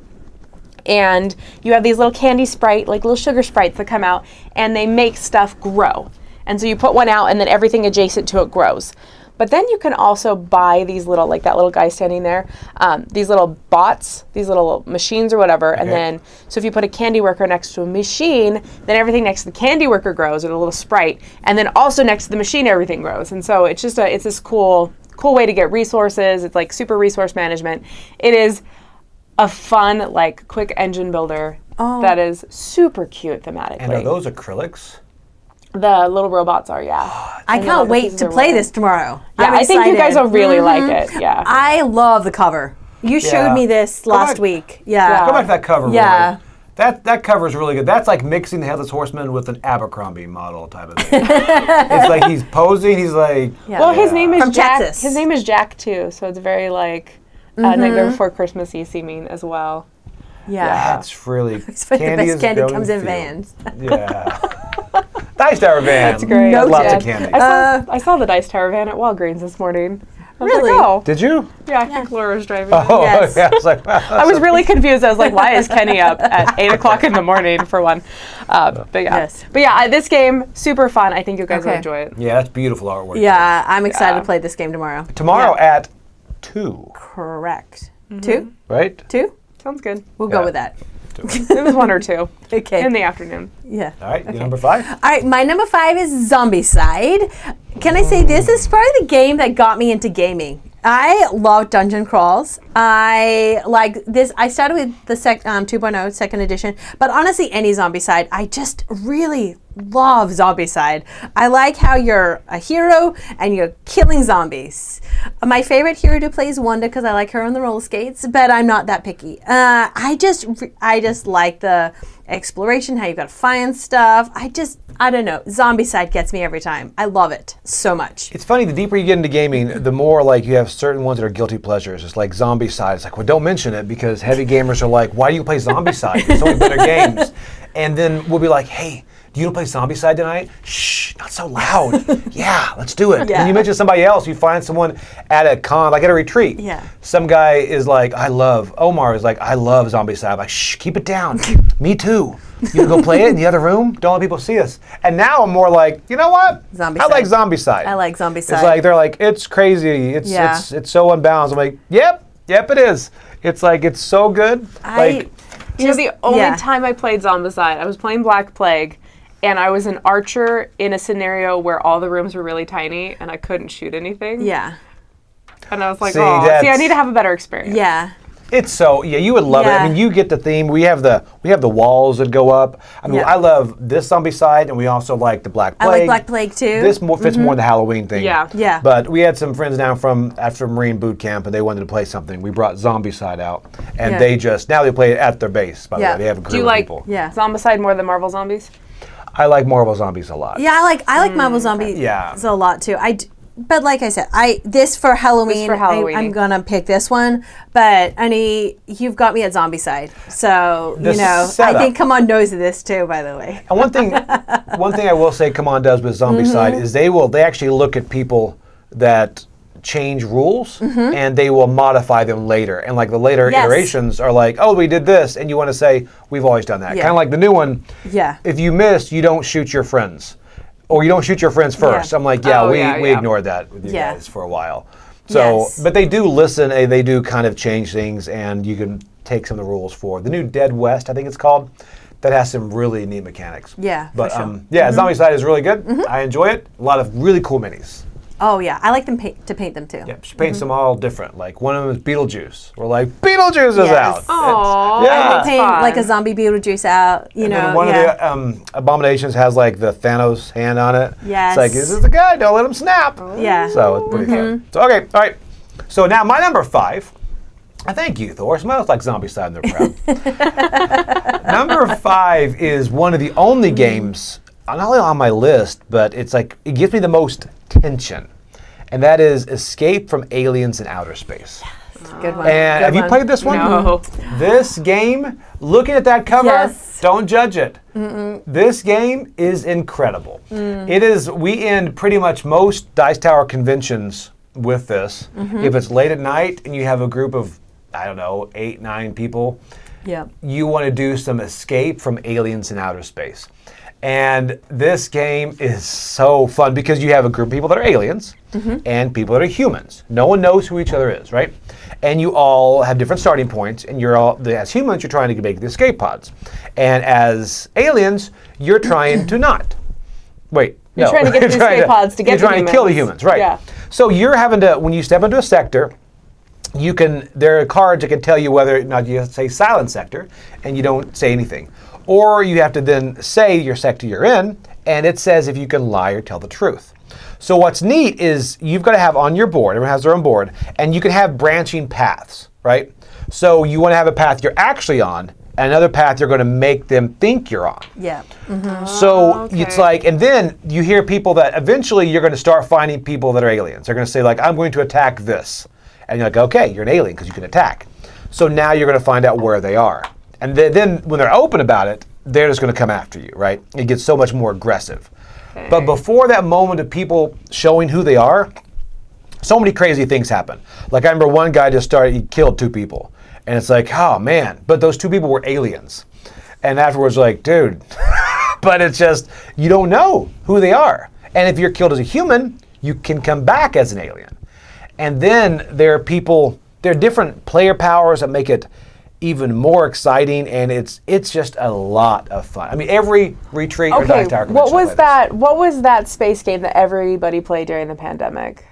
and you have these little candy sprite, like little sugar sprites that come out, and they make stuff grow. And so you put one out, and then everything adjacent to it grows. But then you can also buy these little, like that little guy standing there, these little bots, these little machines or whatever. And then, so if you put a candy worker next to a machine, then everything next to the candy worker grows, or the little sprite. And then also next to the machine, everything grows. And so it's just it's this cool way to get resources. It's like super resource management. It is a fun, like quick engine builder that is super cute thematically. And are those acrylics? The little robots are, I can't wait to play this tomorrow. Yeah, I'm I think you guys excited. will really like it. Yeah. I love the cover. You showed me this last back. week. Yeah. Go back to that cover. Yeah. Rory. That cover is really good. That's like mixing the Headless Horseman with an Abercrombie model type of thing. It's like he's posing. He's like, Well, his name is From Jack. Texas. His name is Jack too, so it's very like Nightmare Before Christmas-y seeming as well. Yeah. that's really It's funny, the best candy comes in vans. Yeah. Dice Tower van. That's great. No Lots Jack. of candy. I saw the Dice Tower van at Walgreens this morning. I was Really? like, oh. Did you? Yeah, I think Laura was driving. Oh, Yes. yeah. I was like, wow, I was really confused. I was like, why is Kenny up at 8 o'clock in the morning for one? But yeah. Yes. But yeah, this game, super fun. I think you guys will Okay. enjoy it. yeah, that's beautiful artwork. Yeah, I'm excited Yeah. to play this game tomorrow. Tomorrow at 2, Correct. Mm-hmm. 2? right? 2? Sounds good. We'll Yeah. go with that. It was 1 or 2 Okay. in the afternoon. Yeah. All right, your number 5. All right, my number 5 is Zombiecide. Can I say this is probably the game that got me into gaming? I love dungeon crawls. I like this. I started with the 2.0 second edition, but honestly, any Zombiecide, I just really love Zombiecide. I like how you're a hero and you're killing zombies. My favorite hero to play is Wanda because I like her on the roller skates, but I'm not that picky. I just like the exploration, how you got to find stuff. I don't know. Zombiecide gets me every time. I love it so much. It's funny, the deeper you get into gaming, the more like you have certain ones that are guilty pleasures. It's like Zombiecide. It's like, well, don't mention it because heavy gamers are like, why do you play Zombiecide? There's so many better games. And then we'll be like, hey, do you want to play Zombiecide tonight? Shh, not so loud. Yeah, let's do it. Yeah. And you mention somebody else, you find someone at a con, like at a retreat. Yeah. Some guy is like, Omar is like, I love Zombiecide. I'm like, shh, keep it down. Me too. You wanna go play it in the other room? Don't let people see us. And now I'm more like, you know what? Zombiecide. I like Zombiecide. I like Zombiecide. It's like, they're like, it's crazy. It's so unbalanced. I'm like, yep, it is. It's like, it's so good. You know, the only yeah. time I played Zombiecide, I was playing Black Plague, and I was an archer in a scenario where all the rooms were really tiny, and I couldn't shoot anything. Yeah. And I was like, See, oh, that's- I need to have a better experience. Yeah. It's so, you would love it. Yeah. I mean, you get the theme. We have the walls that go up. I mean, Yeah. I love this Zombiecide, and we also like the Black I Plague. like Black Plague too. This more fits more in the Halloween thing. Yeah. Yeah. But we had some friends down from after Marine boot camp, and they wanted to play something. We brought Zombiecide out, and Yeah. they just now they play it at their base. By Yeah. the way, they have a group Do you of like people. Yeah. Zombicide more than Marvel Zombies? I like Marvel Zombies a lot. Yeah, I like Marvel Zombies Yeah. a lot too. But like I said, this for Halloween. I'm gonna pick this one. But Annie, you've got me at Zombiecide, so The I setup. think Come On knows this too. By the way. And one thing I will say, Come On does with Zombiecide is they actually look at people that change rules and they will modify them later. And like the later Yes. iterations are like, oh, we did this, and you want to say we've always done that. Yeah. Kind of like the new one. Yeah. If you miss, you don't shoot your friends, or you don't shoot your friends first. Yeah. I'm like, Oh, we yeah. ignored that with you Yeah. guys for a while. So, Yes. but they do listen. They do kind of change things, and you can take some of the rules for the new Dead West, I think it's called. That has some really neat mechanics. Yeah, But for sure. Zombiecide is really good. I enjoy it. A lot of really cool minis. Oh yeah, I like them to paint them too. Yeah, she paints them all different. Like one of them is Beetlejuice. We're like, Beetlejuice is Yes. out. Aw. Yeah. I paint fun. like a zombie Beetlejuice out. And then one of the abominations has like the Thanos hand on it. Yes. It's like, this is the guy, don't let him snap. Yeah. So it's pretty fun. So, okay, all right. So now my number 5. Thank you, Thor. Smells like Zombiecide and they're proud. Number 5 is one of the only games, not only on my list, but it's like, it gives me the most tension. And that is Escape from Aliens in Outer Space. Good one. And Good have you one. played this one? No. This game, looking at that cover, Yes. don't judge it. This game is incredible. It is, we end pretty much most Dice Tower conventions with this. If it's late at night and you have a group of, I don't know, 8, 9 people, Yeah. you want to do some escape from aliens in outer space. And this game is so fun because you have a group of people that are aliens and people that are humans. No one knows who each other is, right? And you all have different starting points, and you're all, as humans, you're trying to make the escape pods. And as aliens, you're trying to not. Wait, You're trying to get the escape pods to get You're trying to kill the humans, right? Yeah. So you're having to, when you step into a sector, there are cards that can tell you whether or not you say silent sector, and you don't say anything. Or you have to then say your sector you're in, and it says if you can lie or tell the truth. So what's neat is you've got to have on your board, everyone has their own board, and you can have branching paths, right? So you want to have a path you're actually on, and another path you're going to make them think you're on. Yeah. So okay. it's like, and then you hear people that eventually you're going to start finding people that are aliens. They're going to say like, I'm going to attack this. And you're like, okay, you're an alien because you can attack. So now you're going to find out where they are. And then when they're open about it, they're just going to come after you, right? It gets so much more aggressive. But before that moment of people showing who they are, so many crazy things happen. Like I remember one guy he killed 2 people. And it's like, oh man, but those 2 people were aliens. And afterwards like, dude, but it's just, you don't know who they are. And if you're killed as a human, you can come back as an alien. And then there are different player powers that make it even more exciting, and it's just a lot of fun. I mean, every retreat or dive tower what was that? What was that space game that everybody played during the pandemic?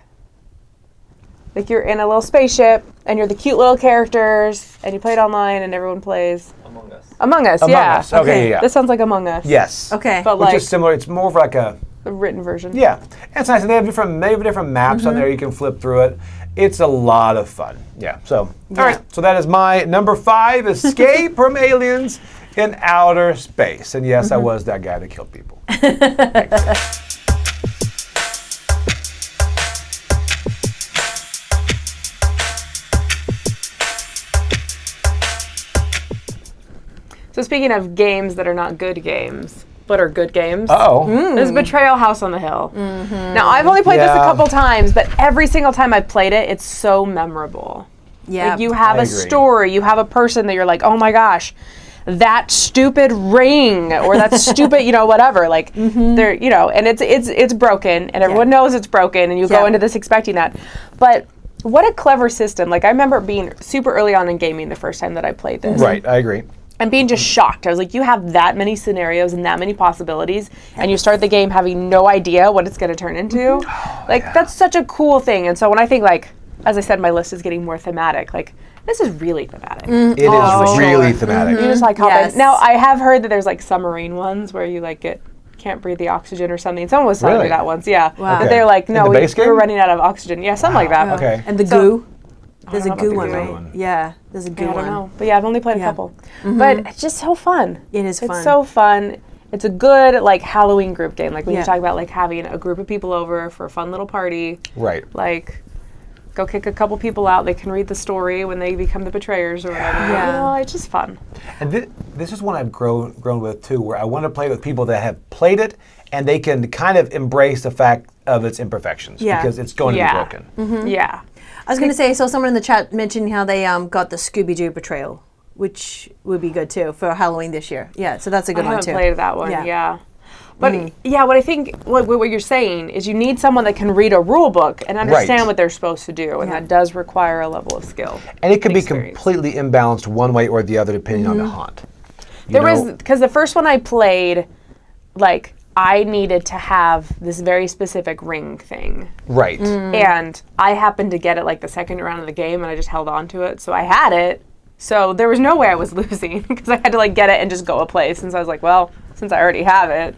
Like you're in a little spaceship, and you're the cute little characters, and you play it online, and everyone plays. Among Us. Among Us, Among yeah. Us. Okay, yeah. This sounds like Among Us. Yes. Okay. But Which like is similar. It's more of like a the written version. Yeah, and it's nice. And they have different maps on there. You can flip through it. It's a lot of fun. Yeah. So, all right. So that is my number 5, Escape from Aliens in Outer Space. And yes, I was that guy that killed people. Thanks. So speaking of games that are not good games, but are good games. There's Betrayal House on the Hill. Now, I've only played this a couple times, but every single time I've played it, it's so memorable. Yeah. Like you have I a agree. story, you have a person that you're like, oh my gosh, that stupid ring, or that stupid, whatever. Like, they're, and it's broken, and everyone knows it's broken, and you go into this expecting that. But what a clever system. Like, I remember being super early on in gaming the first time that I played this. Right, I agree. And being just shocked. I was like, you have that many scenarios and that many possibilities, and you start the game having no idea what it's going to turn into. That's such a cool thing. And so when I think, like, as I said, my list is getting more thematic, like, this is really thematic. It is really thematic. You just like hop Yes. in. Now, I have heard that there's like submarine ones where you like can't breathe the oxygen or something. Someone was telling me Really? that once, yeah. Wow. But they're like, In no, the base we're game? running out of oxygen. Yeah, something like that. Okay. And the So- goo. There's I a don't know goo about one, the right? goo one. Yeah, there's a goo I one. don't know. But yeah, I've only played a Yeah. couple. But it's just so fun. It is fun. It's so fun. It's a good like Halloween group game. Like when Yeah. you talk about like having a group of people over for a fun little party. Right. Like go kick a couple people out. They can read the story when they become the betrayers or whatever. Yeah. It's just fun. And this is one I've grown with too, where I want to play with people that have played it and they can kind of embrace the fact of its imperfections Yeah. because it's going to be broken. Yeah. I was going to say, I saw someone in the chat mentioning how they got the Scooby-Doo Betrayal, which would be good too for Halloween this year. Yeah, so that's a good I one haven't too. played that one. Yeah. Yeah. But yeah, what I think, what you're saying is you need someone that can read a rule book and understand Right. what they're supposed to do, and that does require a level of skill. And it can be experience. completely imbalanced one way or the other depending on the haunt. There was, because the first one I played, like, I needed to have this very specific ring thing. Right. And I happened to get it like the second round of the game, and I just held on to it. So I had it. So there was no way I was losing because I had to like get it and just go a place. Since I was like, well, since I already have it,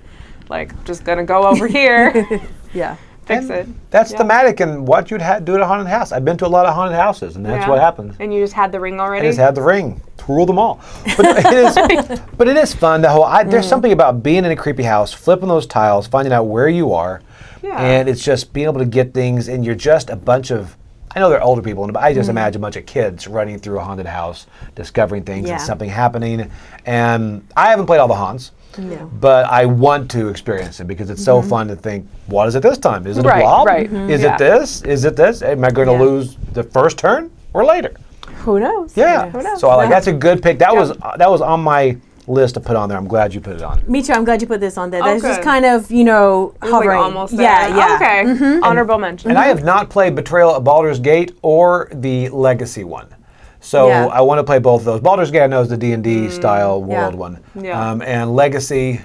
like, I'm just going to go over here, Yeah. fix it. That's thematic and what you'd do at a haunted house. I've been to a lot of haunted houses, and that's Yeah. what happens. And you just had the ring I already? just had the ring to rule them all. But it is fun. There's something about being in a creepy house, flipping those tiles, finding out where you are, Yeah. and it's just being able to get things, and you're just a bunch of, I know they're older people, but I just imagine a bunch of kids running through a haunted house, discovering things Yeah. and something happening. And I haven't played all the haunts. No. But I want to experience it because it's so fun to think, what is it this time? Is it a Right, blob? right. Is Yeah. it this? Is it this? Am I going to Yeah. lose the first turn or later? Who knows? Yeah. Who knows? So that's a good pick. That was on my list to put on there. I'm glad you put it on. Me too. I'm glad you put this on there. Oh, That's just good. kind of, It was, like, hovering. almost there. Yeah, yeah. Oh, okay. Honorable mention. And I have not played Betrayal at Baldur's Gate or the Legacy one. So Yeah. I want to play both of those. Baldur's Gate I know is the D&D style world one. Yeah. And Legacy,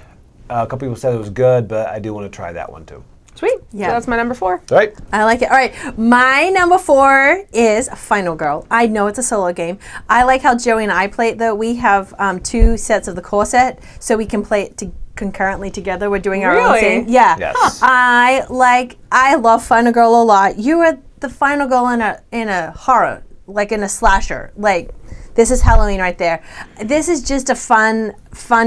a couple people said it was good, but I do want to try that one too. Sweet. Yeah. So that's my number 4. All right? I like it. All right, my number 4 is Final Girl. I know it's a solo game. I like how Joey and I play it, though. We have 2 sets of the core set, so we can play it concurrently together. We're doing our own Really? thing. Yeah. Yes. I love Final Girl a lot. You are the final girl in a horror, like in a slasher. Like, this is Halloween right there. This is just a fun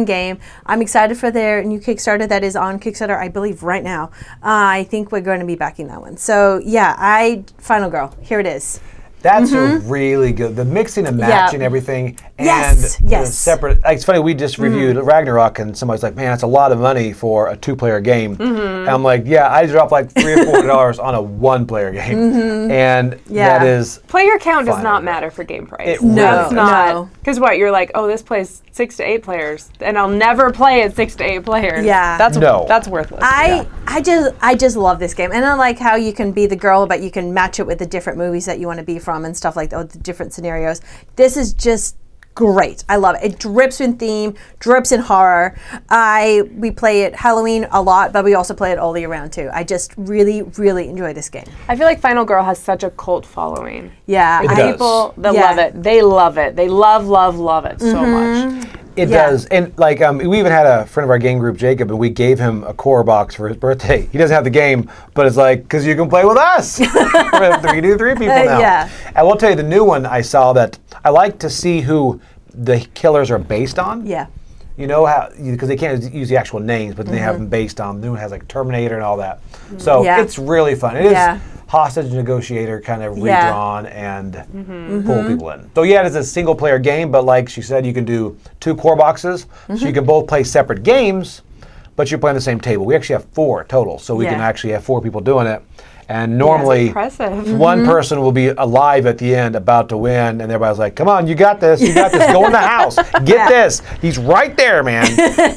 game. I'm excited for their new Kickstarter that is on Kickstarter, I believe, right now. I think we're going to be backing that one. So, yeah, Final Girl, here it is. That's a really good. The mixing and matching everything, Yes, and yes. the separate. It's funny. We just reviewed Ragnarok, and somebody's like, "Man, that's a lot of money for a 2-player game." And I'm like, "Yeah, I dropped like $3 or $4 on a 1-player game, and that is Player count does fine. not matter for game price. It really That's doesn't. not because what you're like. Oh, this plays 6 to 8 players, and I'll never play it 6 to 8 players. Yeah. that's worthless. I just love this game, and I like how you can be the girl, but you can match it with the different movies that you want to be from and stuff like that, the different scenarios. This is just great. I love it. It drips in theme, drips in horror. We play it Halloween a lot, but we also play it all year round too. I just really, really enjoy this game. I feel like Final Girl has such a cult following. Yeah, It does. People that love it, they love it. They love it so much. It does, and like we even had a friend of our game group, Jacob, and we gave him a core box for his birthday. He doesn't have the game, but it's like because you can play with us. We do 3 people now. Yeah. I will tell you the new one I saw that I like to see who the killers are based on. Yeah. You know how because they can't use the actual names, but they have them based on. The new one has like Terminator and all that. So Yeah. it's really fun. It is Yeah. hostage negotiator kind of Yeah. redrawn and pull people in. So yeah, it is a single player game, but like she said, you can do 2 core boxes, so you can both play separate games, but you're playing the same table. We actually have 4 total, so we can Yeah. actually have 4 people doing it. And normally, Impressive. one person will be alive at the end, about to win, and everybody's like, "Come on, you got this! You got this! Go in the house, get this! He's right there, man!"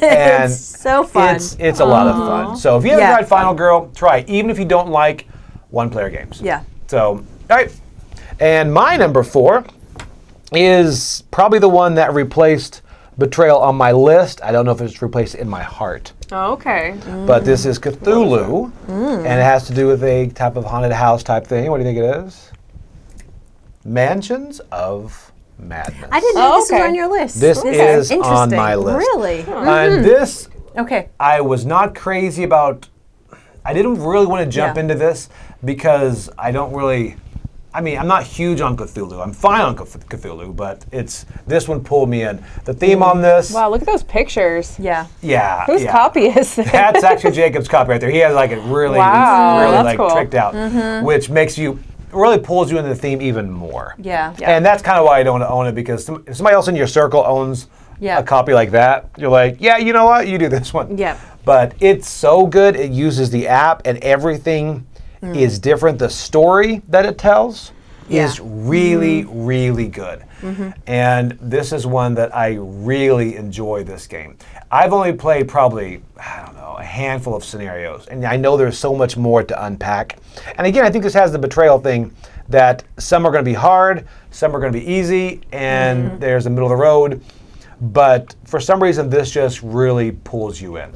And It's so fun. It's a lot of fun. So if you haven't Yeah. tried Final Girl, try it, even if you don't like 1-player games. Yeah. So, all right. And my number 4 is probably the one that replaced Betrayal on my list. I don't know if it's replaced in my heart. Oh, okay. But this is Cthulhu, and it has to do with a type of haunted house type thing. What do you think it is? Mansions of Madness. I didn't know Oh, this was okay. on your list. This is on interesting. my list. Really? And this, Okay. I was not crazy about. I didn't really want to jump Yeah. into this because I don't really. I mean, I'm not huge on Cthulhu. I'm fine on Cthulhu, but this one pulled me in. The theme on this, Wow, look at those pictures. Yeah. yeah, Whose yeah. copy is this? That's actually Jacob's copy right there. He has like it really, Wow, really that's like cool. tricked out, which makes you really pulls you into the theme even more. Yeah. And that's kind of why I don't own it because if somebody else in your circle owns Yeah. a copy like that, you're like, yeah, you know what, you do this one. Yeah. But it's so good. It uses the app and everything is different. The story that it tells is really, really good. And this is one that I really enjoy this game. I've only played probably, I don't know, a handful of scenarios. And I know there's so much more to unpack. And again, I think this has the betrayal thing that some are going to be hard, some are going to be easy, and there's the middle of the road. But for some reason, this just really pulls you in.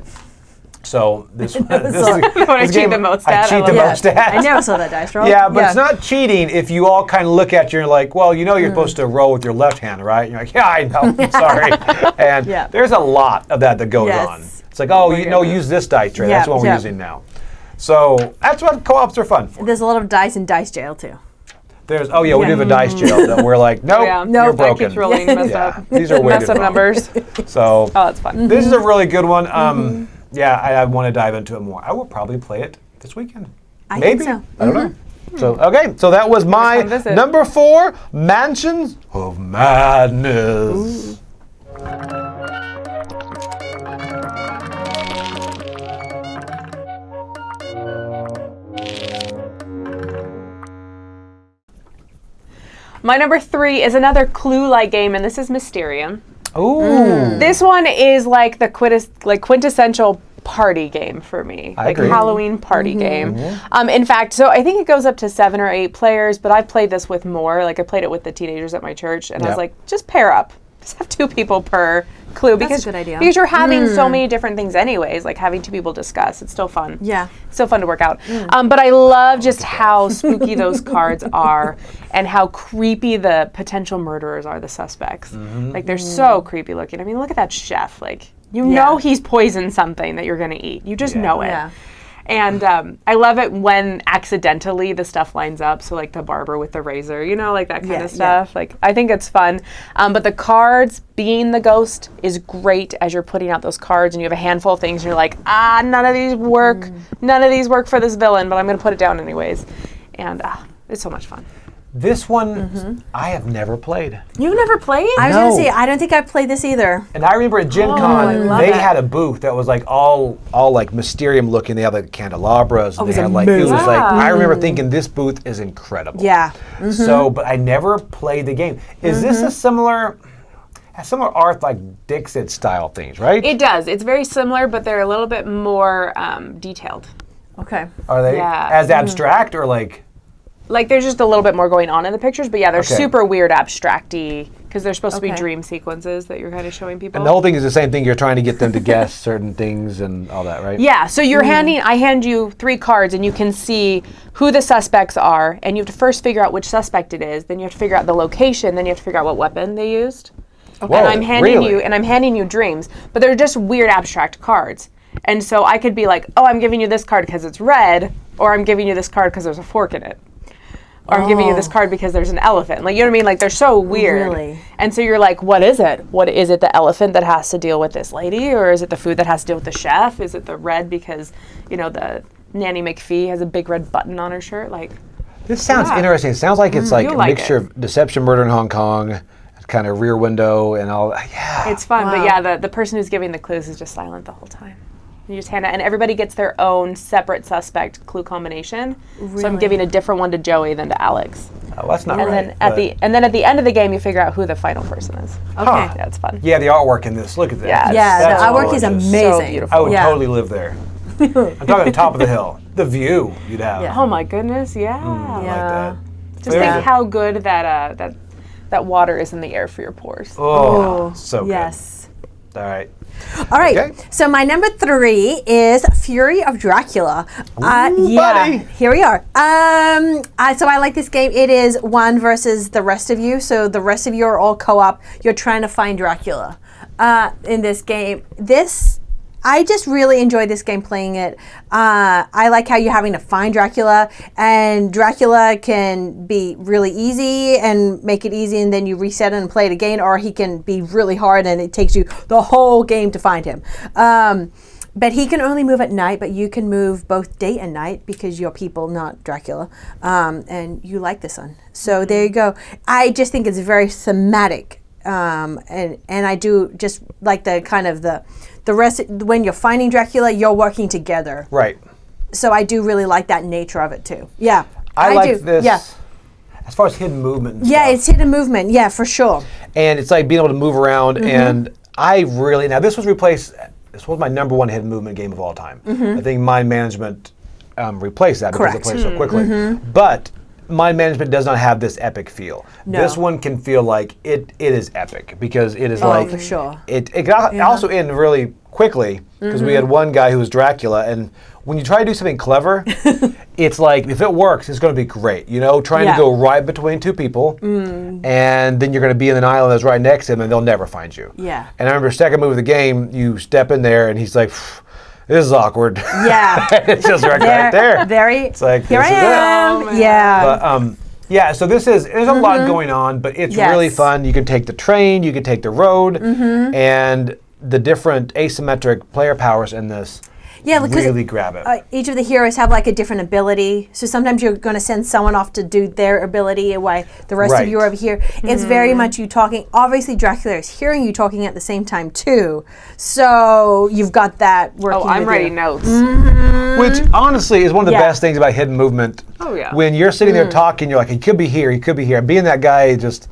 So this What I cheat the most at. I cheat the Yeah. most at. I never saw that dice roll. Yeah, but it's not cheating if you all kind of look at you and you're like, well, you know you're supposed to roll with your left hand, right? And you're like, yeah, I know, I'm sorry. And Yeah. there's a lot of that goes Yes. on. It's like, oh, you know, use this dice tray. That's Yeah, what we're yeah. using now. So that's what co-ops are fun for. There's a lot of dice in dice jail too. There's, oh yeah, we do have a dice jail that we're like, nope, Yeah. you're Nope, That broken. keeps rolling messed Yeah, up. these are Mess weighted up wrong. numbers. So Oh, that's fun. this is a really good one. Yeah, I want to dive into it more. I will probably play it this weekend. I Maybe. think so. I don't know. So okay, so that was my fun visit. number 4, Mansions of Madness. My number 3 is another Clue-like game, and this is Mysterium. Ooh. This one is like the quintessential party game for me, I like agree. Halloween party game. In fact, so I think it goes up to 7 or 8 players, but I've played this with more. Like I played it with the teenagers at my church, and I Yeah. was like, just pair up. Just have 2 people per clue because good idea. because you're having so many different things anyways. Like having 2 people discuss, it's still fun. Yeah. Still fun to work out. But I love just how spooky those cards are and how creepy the potential murderers are, the suspects. Like they're so creepy looking. I mean, look at that chef. Like you know he's poisoned something that you're going to eat. You just know it. Yeah. And I love it when accidentally the stuff lines up. So like the barber with the razor, you know, like that kind of stuff. Like I think it's fun. But the cards, being the ghost is great as you're putting out those cards and you have a handful of things and you're like, none of these work. None of these work for this villain, but I'm going to put it down anyways. And it's so much fun. This one, I have never played. You've never played? I was No. gonna say I don't think I've played this either. And I remember at Gen I Con, love they it. had a booth that was like all like Mysterium looking. They had like candelabras. And was they had like, it was amazing. like, I remember thinking this booth is incredible. Yeah. So, but I never played the game. Is this a similar art like Dixit style things, right? It does. It's very similar, but they're a little bit more detailed. Okay. Are they Yeah. as abstract or like? Like there's just a little bit more going on in the pictures, but yeah, they're Okay. super weird, abstract-y, because they're supposed to be Okay. dream sequences that you're kind of showing people. And the whole thing is the same thing. You're trying to get them to guess certain things and all that, right? Yeah, so you're I hand you 3 cards and you can see who the suspects are, and you have to first figure out which suspect it is, then you have to figure out the location, then you have to figure out what weapon they used. Whoa, And I'm handing really? you dreams, but they're just weird abstract cards. And so I could be like, "Oh, I'm giving you this card because it's red," or "I'm giving you this card because there's a fork in it." Or I'm giving you this card because there's an elephant. Like, you know what I mean? Like, they're so weird. Really? And so you're like, what is it? What is it? The elephant that has to deal with this lady? Or is it the food that has to deal with the chef? Is it the red because, you know, the Nanny McPhee has a big red button on her shirt? Like, This sounds Yeah. interesting. It sounds like it's like a You'll like mixture it. of Deception, Murder in Hong Kong, kind of Rear Window, and all. Yeah. it's fun. But Wow. yeah, the person who's giving the clues is just silent the whole time. You just hand it, and everybody gets their own separate suspect clue combination. So I'm Really? giving a different one to Joey than to Alex. Oh, that's not And right. then at the end of the game, you figure out who the final person is. Okay. Yeah, it's fun. Yeah, the artwork in this. Look at that. Yeah, Yeah, That's the artwork is gorgeous. amazing. So beautiful. I would Yeah. totally live there. I'm talking the top of the hill. The view you'd have. Yeah. Oh my goodness, yeah. I like Yeah. that. Just Very think good. how good that water is in the air for your pores. Oh, so good. Yes. All right. All right. Okay. So my number 3 is Fury of Dracula. Ooh, buddy. Here we are. So I like this game. It is one versus the rest of you. So the rest of you are all co-op. You're trying to find Dracula in this game. I just really enjoy this game playing it. I like how you're having to find Dracula, and Dracula can be really easy and make it easy, and then you reset it and play it again, or he can be really hard and it takes you the whole game to find him. But he can only move at night, but you can move both day and night because you're people, not Dracula. And you like this one. So there you go. I just think it's very thematic. And I do just like the kind of the rest, when you're finding Dracula, you're working together. Right. So I do really like that nature of it too. Yeah. I like do. this. Yeah. As far as hidden movement. And Yeah, stuff. it's hidden movement. Yeah, for sure. And it's like being able to move around. And I really, now this was my number 1 hidden movement game of all time. I think Mind Management replaced that because it Correct. plays so quickly. But Mind Management does not have this epic feel. No. This one can feel like it is epic because it is Oh, like for sure. It got also in really quickly because we had one guy who was Dracula, and when you try to do something clever, it's like if it works, it's going to be great. You know, trying Yeah. to go right between 2 people, and then you're going to be in an island that's right next to him, and they'll never find you. Yeah. And I remember second move of the game, you step in there, and he's like, "This is awkward." Yeah. It's just right there. Very. It's like, here this I is it. am. Oh, man. Yeah. But yeah, so there's a lot going on, but it's Yes. really fun. You can take the train, you can take the road, and the different asymmetric player powers in this Yeah, because really grab it. each of the heroes have like a different ability. So sometimes you're going to send someone off to do their ability while the rest Right. of you are over here. It's very much you talking. Obviously, Dracula is hearing you talking at the same time too. So you've got that working. Oh, I'm with writing you. notes. Which honestly is one of the Yeah. best things about hidden movement. Oh, yeah. When you're sitting there talking, you're like, he could be here, he could be here. And being that guy just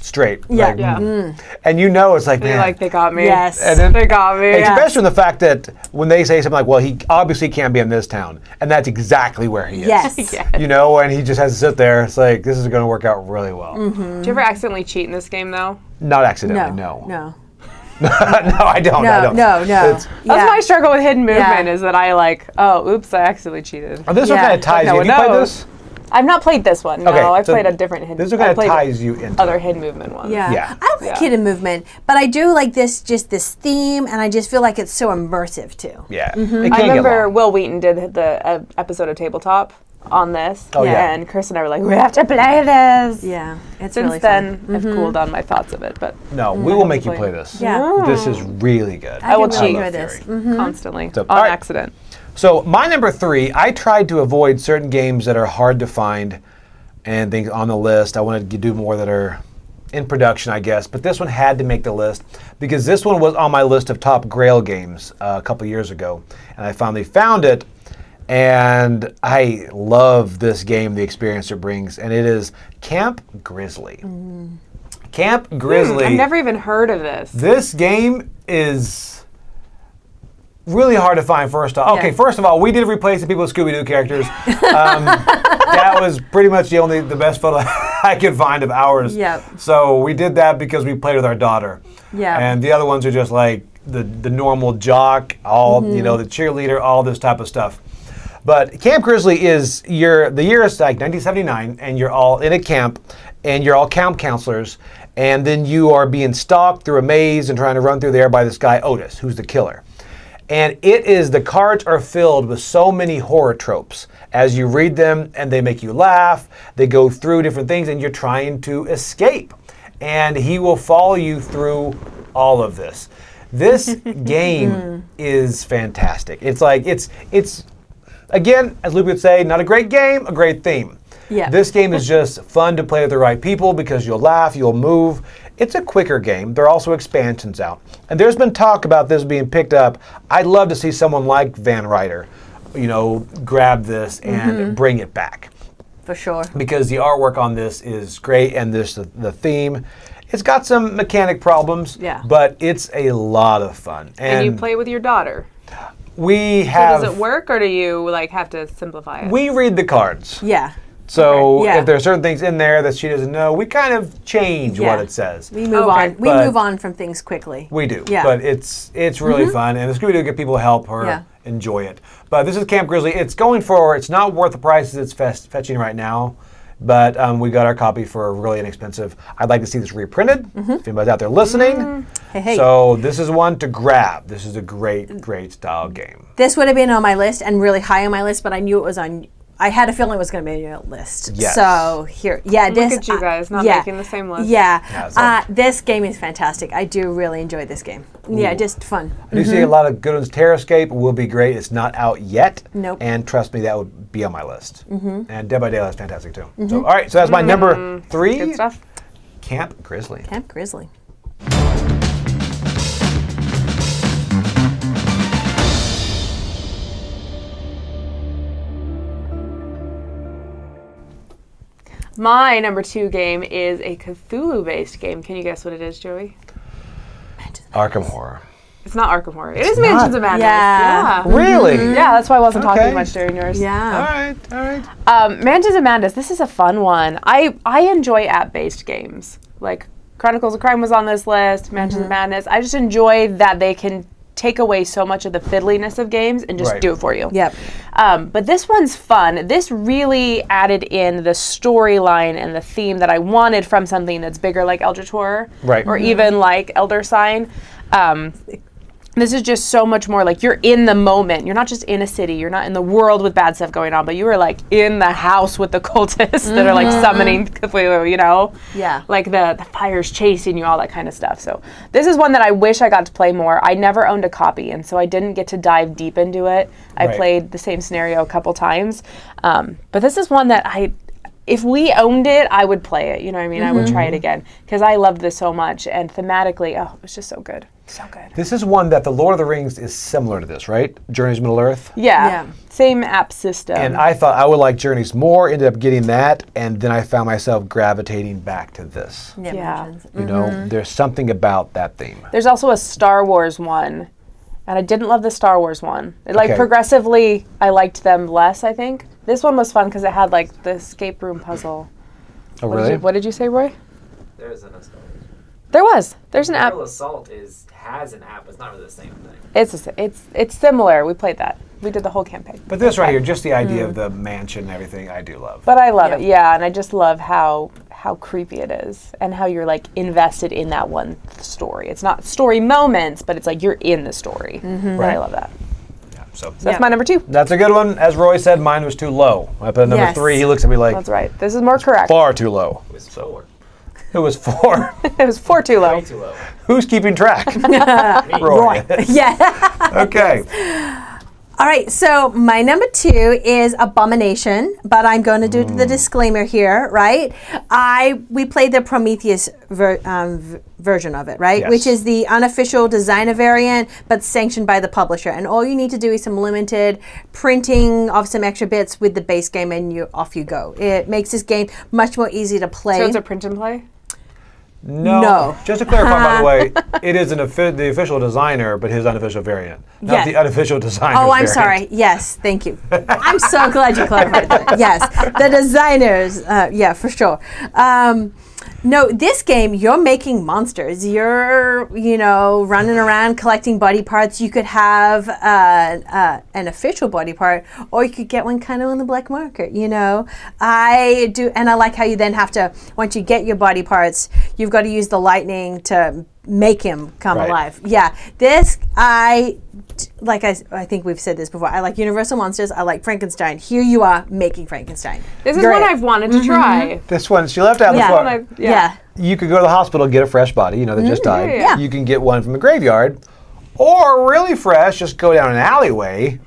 straight. Yeah. Like, Yeah. And you know it's like, They're man. like, they got me. Yes. And then- They got me. Yeah. Especially in the fact that when they say something like, well, he obviously can't be in this town. And that's exactly where he is. Yes. Yeah. You know, and he just has to sit there. It's like, this is going to work out really well. Do you ever accidentally cheat in this game, though? Not accidentally, No. no. No. No, I don't. I No. don't. No. No. It's- That's my struggle with hidden movement Yeah. is that I like, oh, oops, I accidentally cheated. Oh, this one Yeah. kind of ties No you. Have one you played knows. this? I've not played this one. No, Okay, I've so played a different hidden. This one I've kind of played ties you into other it. hidden movement ones. Yeah. Yeah. I don't like hidden movement, but I do like this theme, and I just feel like it's so immersive too. Yeah. Mm-hmm. It I can get remember long. Will Wheaton did the episode of Tabletop on this. Oh, yeah. And Chris and I were like, we have to play this. Yeah, it's Since really then, fun. I've cooled on my thoughts of it, but No, we will make you play. play this. Yeah. This is really good. I will can cheat. really I enjoy love this. Fury. constantly So, on all right. accident. So my number 3, I tried to avoid certain games that are hard to find and things on the list. I wanted to do more that are in production, I guess. But this one had to make the list because this one was on my list of top Grail games a couple years ago. And I finally found it. And I love this game, the experience it brings. And it is Camp Grizzly. Camp Grizzly. I've never even heard of this. This game is really hard to find, first off. Okay, first of all, we did replace the people with Scooby-Doo characters. That was pretty much the best photo I could find of ours. Yep. So we did that because we played with our daughter. Yeah. And the other ones are just like the normal jock, all the cheerleader, all this type of stuff. But Camp Grizzly is the year is like 1979, and you're all in a camp, and you're all camp counselors, and then you are being stalked through a maze and trying to run through there by this guy Otis, who's the killer. And the cards are filled with so many horror tropes. As you read them, and they make you laugh, they go through different things, and you're trying to escape. And he will follow you through all of this. This game is fantastic. It's like, it's again, as Luke would say, not a great game, a great theme. Yeah. This game is just fun to play with the right people because you'll laugh, you'll move. It's a quicker game. There are also expansions out. And there's been talk about this being picked up. I'd love to see someone like Van Ryder, grab this and bring it back. For sure. Because the artwork on this is great, and the theme, it's got some mechanic problems, but it's a lot of fun. And you play with your daughter. We have. So does it work, or do you have to simplify it? We read the cards. Yeah. So if there are certain things in there that she doesn't know, we kind of change what it says. We move on. We move on from things quickly. We do. Yeah. But it's really fun, and the Scooby-Doo get people help her enjoy it. But this is Camp Grizzly. It's not worth the prices it's fetching right now. But we got our copy for really inexpensive. I'd like to see this reprinted. If anybody's out there listening. Hey. So this is one to grab. This is a great, great style game. This would have been on my list and really high on my list, but I knew it was on. I had a feeling it was going to be on your list. Yes. So here, Look at you guys not making the same list. Yeah. This game is fantastic. I do really enjoy this game. Yeah, just fun. I do see a lot of good ones. Terror Escape will be great. It's not out yet. Nope. And trust me, that would be on my list. And Dead by Daylight is fantastic too. So, all right, so that's my number 3. Good stuff. Camp Grizzly. Camp Grizzly. My number 2 game is a Cthulhu-based game. Can you guess what it is, Joey? Arkham Horror. It's not Arkham Horror. It is Mansions of Madness. Yeah. Really? Yeah, that's why I wasn't talking much during yours. Yeah. All right. Mansions of Madness. This is a fun one. I enjoy app-based games. Like Chronicles of Crime was on this list. Mansions of Madness. I just enjoy that they can take away so much of the fiddliness of games and just do it for you. Yep. But this one's fun. This really added in the storyline and the theme that I wanted from something that's bigger like Eldritch Horror. Right. Or even like Elder Sign. This is just so much more like you're in the moment. You're not just in a city. You're not in the world with bad stuff going on, but you are like in the house with the cultists that are like summoning Cthulhu, Yeah. Like the fire's chasing you, all that kind of stuff. So this is one that I wish I got to play more. I never owned a copy, and so I didn't get to dive deep into it. I played the same scenario a couple times. But this is one that if we owned it, I would play it. You know what I mean? I would try it again because I loved this so much. And thematically, it was just so good. So good. This is one that the Lord of the Rings is similar to this, right? Journeys to Middle-earth? Yeah. Same app system. And I thought I would like Journeys more, ended up getting that, and then I found myself gravitating back to this. Yeah. You know, there's something about that theme. There's also a Star Wars one, and I didn't love the Star Wars one. Progressively, I liked them less, I think. This one was fun because it had like the escape room puzzle. Oh, really? What did you say, Roy? There isn't a Star Wars. There was. There's an app. Imperial Assault has an app, but it's not really the same thing. It's similar. We played that. We did the whole campaign. But this right here, just the idea of the mansion and everything, I do love. But I love it, and I just love how creepy it is and how you're like invested in that one story. It's not story moments, but it's like you're in the story. And I love that. Yeah, so that's my number 2. That's a good one. As Roy said, mine was too low. I put a number 3. He looks at me like that's right. This is more correct. Far too low. It was 4. It was 4. It was 4 too low. Way too low. Who's keeping track? Me. Roy. Yeah. Okay. All right, so my number 2 is Abomination, but I'm going to do the disclaimer here, right? We played the Prometheus version of it, right? Yes. Which is the unofficial designer variant, but sanctioned by the publisher. And all you need to do is some limited printing of some extra bits with the base game, and off you go. It makes this game much more easy to play. So it's a print and play? No. Just to clarify, by the way, it is the official designer, but his unofficial variant, not Yeah. the unofficial designer. Oh, I'm sorry. Yes, thank you. I'm so glad you clarified that. Yes, the designers. Yeah, for sure. No, this game, you're making monsters. You're, running around collecting body parts. You could have an official body part, or you could get one kind of on the black market, I do, and I like how you then have to, once you get your body parts, you've got to use the lightning to make him come Right. alive. Yeah, this, I think we've said this before. I like Universal Monsters. I like Frankenstein. Here you are making Frankenstein. This is Great. one I've wanted to try. This one, she left out Yeah. the One part. I've- Yeah. You could go to the hospital and get a fresh body, that just died. yeah. You can get one from the graveyard, or really fresh, just go down an alleyway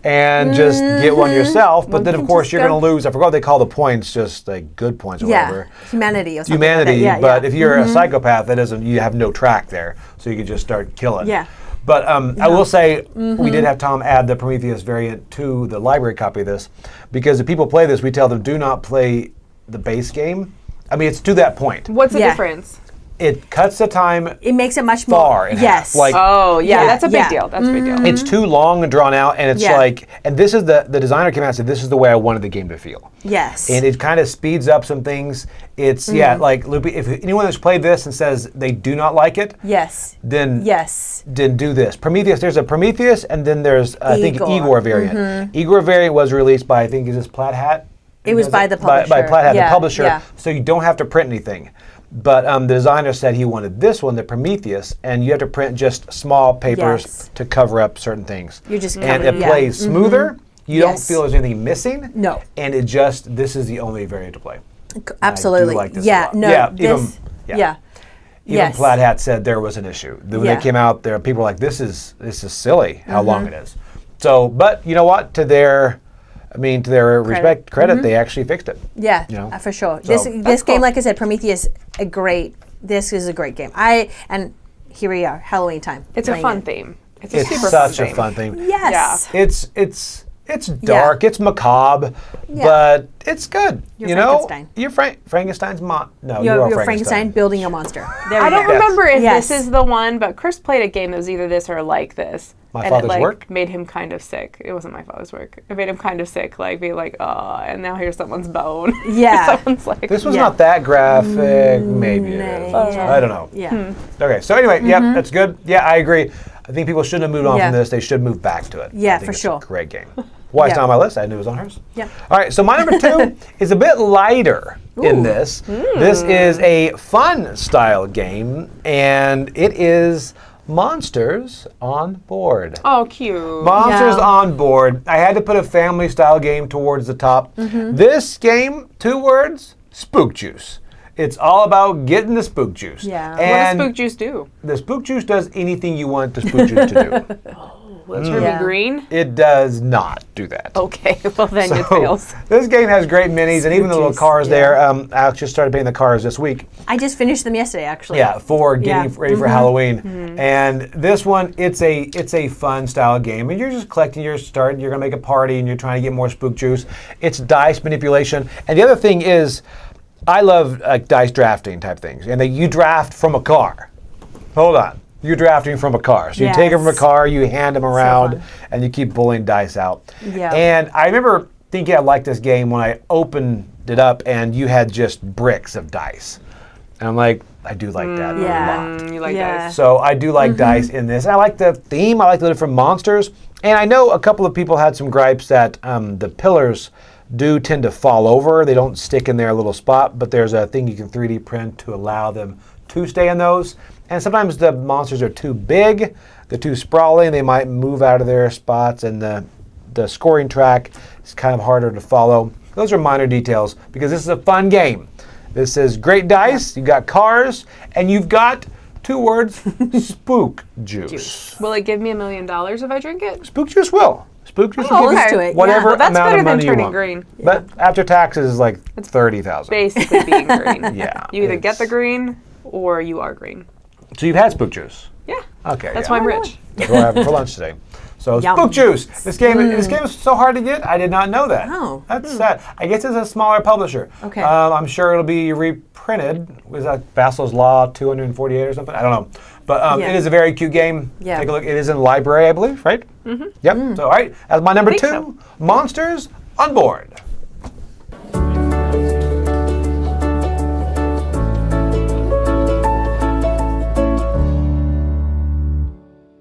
and just get one yourself. But then, of can course, just you're go- going to lose. I forgot what they call the points, just like good points or Yeah, whatever. humanity or something Humanity, like that. Yeah, but yeah. if you're a psychopath, you have no track there, so you can just start killing. Yeah. But I will say, we did have Tom add the Prometheus variant to the library copy of this, because if people play this, we tell them do not play the base game. I mean, it's to that point. What's the Yeah. difference? It cuts the time It makes it much more. far in Yes. half. Like, Oh, yeah, Yeah, that's a big yeah. deal. That's a big deal. it's too long and drawn out, and it's Yeah. like, and this is the designer came out and said, this is the way I wanted the game to feel. Yes. And it kind of speeds up some things. It's, like, Loopy, if anyone that's played this and says they do not like it, Yes. then Yes. do this. Prometheus, there's a Prometheus, and then there's, I think, Igor. Igor variant. Igor variant was released by, I think, is this Plaid Hat? It was by the By publisher. Plaid Hat, Yeah, the publisher, yeah. so you don't have to print anything. But the designer said he wanted this one, the Prometheus, and you have to print just small papers Yes. to cover up certain things. You're just and covering- it yeah. plays smoother. You don't Yes. feel there's anything missing. No. And this is the only variant to play. Absolutely. like this a yeah. lot. No. Yeah, This. yeah. Yeah. Even Yes. Plaid Hat said there was an issue. When Yeah. they came out there, people were like, this is silly how long it is. So, but you know what? To their credit, they actually fixed it. Yeah. You know? For sure. So- This game, cool. like I said, Prometheus, this is a great game. And here we are, Halloween time. It's a playing fun it. theme. It's a It's super such fun a theme. fun thing. Yes. It's dark, it's macabre, Yeah. but it's good. You're you know, Frankenstein. you're Frankenstein's mom. No, You're all Frankenstein building a monster. There we I don't go. remember if Yes. this is the one, but Chris played a game that was either this or like this. My and Father's it, like, Work? made him kind of sick. It wasn't My Father's Work. It made him kind of sick, like being like, oh, and now here's someone's bone. Yeah. Someone's like, This was Yeah. not that graphic. Maybe it is. yeah. I don't know. Yeah. Okay, so anyway, yeah, that's good. Yeah, I agree. I think people shouldn't have moved on Yeah. from this. They should move back to it. Yeah, I think for it's sure. A great game. Why it's Yeah. not on my list? I knew it was on hers. Yeah. All right, so my number 2 is a bit lighter in this. This is a fun style game, and it is Monsters on Board. oh, cute. Monsters Yeah. on Board. I had to put a family style game towards the top. This game, 2 words, spook juice. It's all about getting the spook juice. Yeah. What does And Spook Juice do? the spook juice does anything you want the spook juice to do. Will it turn Yeah. me green? It does not do that. Okay, well then it So, fails. this game has great minis and even the little juice, cars yeah. there. Alex just started painting the cars this week. I just finished them yesterday, actually. Yeah, for getting Yeah. ready for Halloween. And this one, it's a fun style game, and you're just collecting your start. You're gonna make a party, and you're trying to get more spook juice. It's dice manipulation, and the other thing is, I love dice drafting type things, and you draft from a car. Hold on. You're drafting from a car. So you take them from a Yes. car, you hand them around, fun. and you keep pulling dice out. Yeah. And I remember thinking I liked this game when I opened it up and you had just bricks of dice. And I'm like, I do like that Yeah. a lot. You like Yeah. this? So I do like dice in this. And I like the theme. I like the different monsters. And I know a couple of people had some gripes that the pillars do tend to fall over. They don't stick in their little spot, but there's a thing you can 3D print to allow them to stay in those. And sometimes the monsters are too big, they're too sprawling, they might move out of their spots, and the scoring track is kind of harder to follow. Those are minor details because this is a fun game. This is great dice, you've got cars, and you've got 2 words, spook juice. Will it give me $1 million if I drink it? Spook juice will. Spook juice will Oh, give let's you do it. whatever Well, that's amount better of than money you turning want. green. But after taxes is like 30,000. Basically being green. Yeah. You either get the it's- green or you are green. So you've had spook juice. Yeah. Okay. That's yeah. why I'm rich. That's what I have for lunch today. So Yum. spook juice. This game is so hard to get. I did not know that. Oh. That's sad. I guess it's a smaller publisher. Okay. I'm sure it'll be reprinted. Was that Basil's Law 248 or something? I don't know. But Yeah. it is a very cute game. Yeah. Take a look. It is in the library, I believe, right? Mm-hmm. Yep. So all right. As my number think 2, so. Monsters on Board.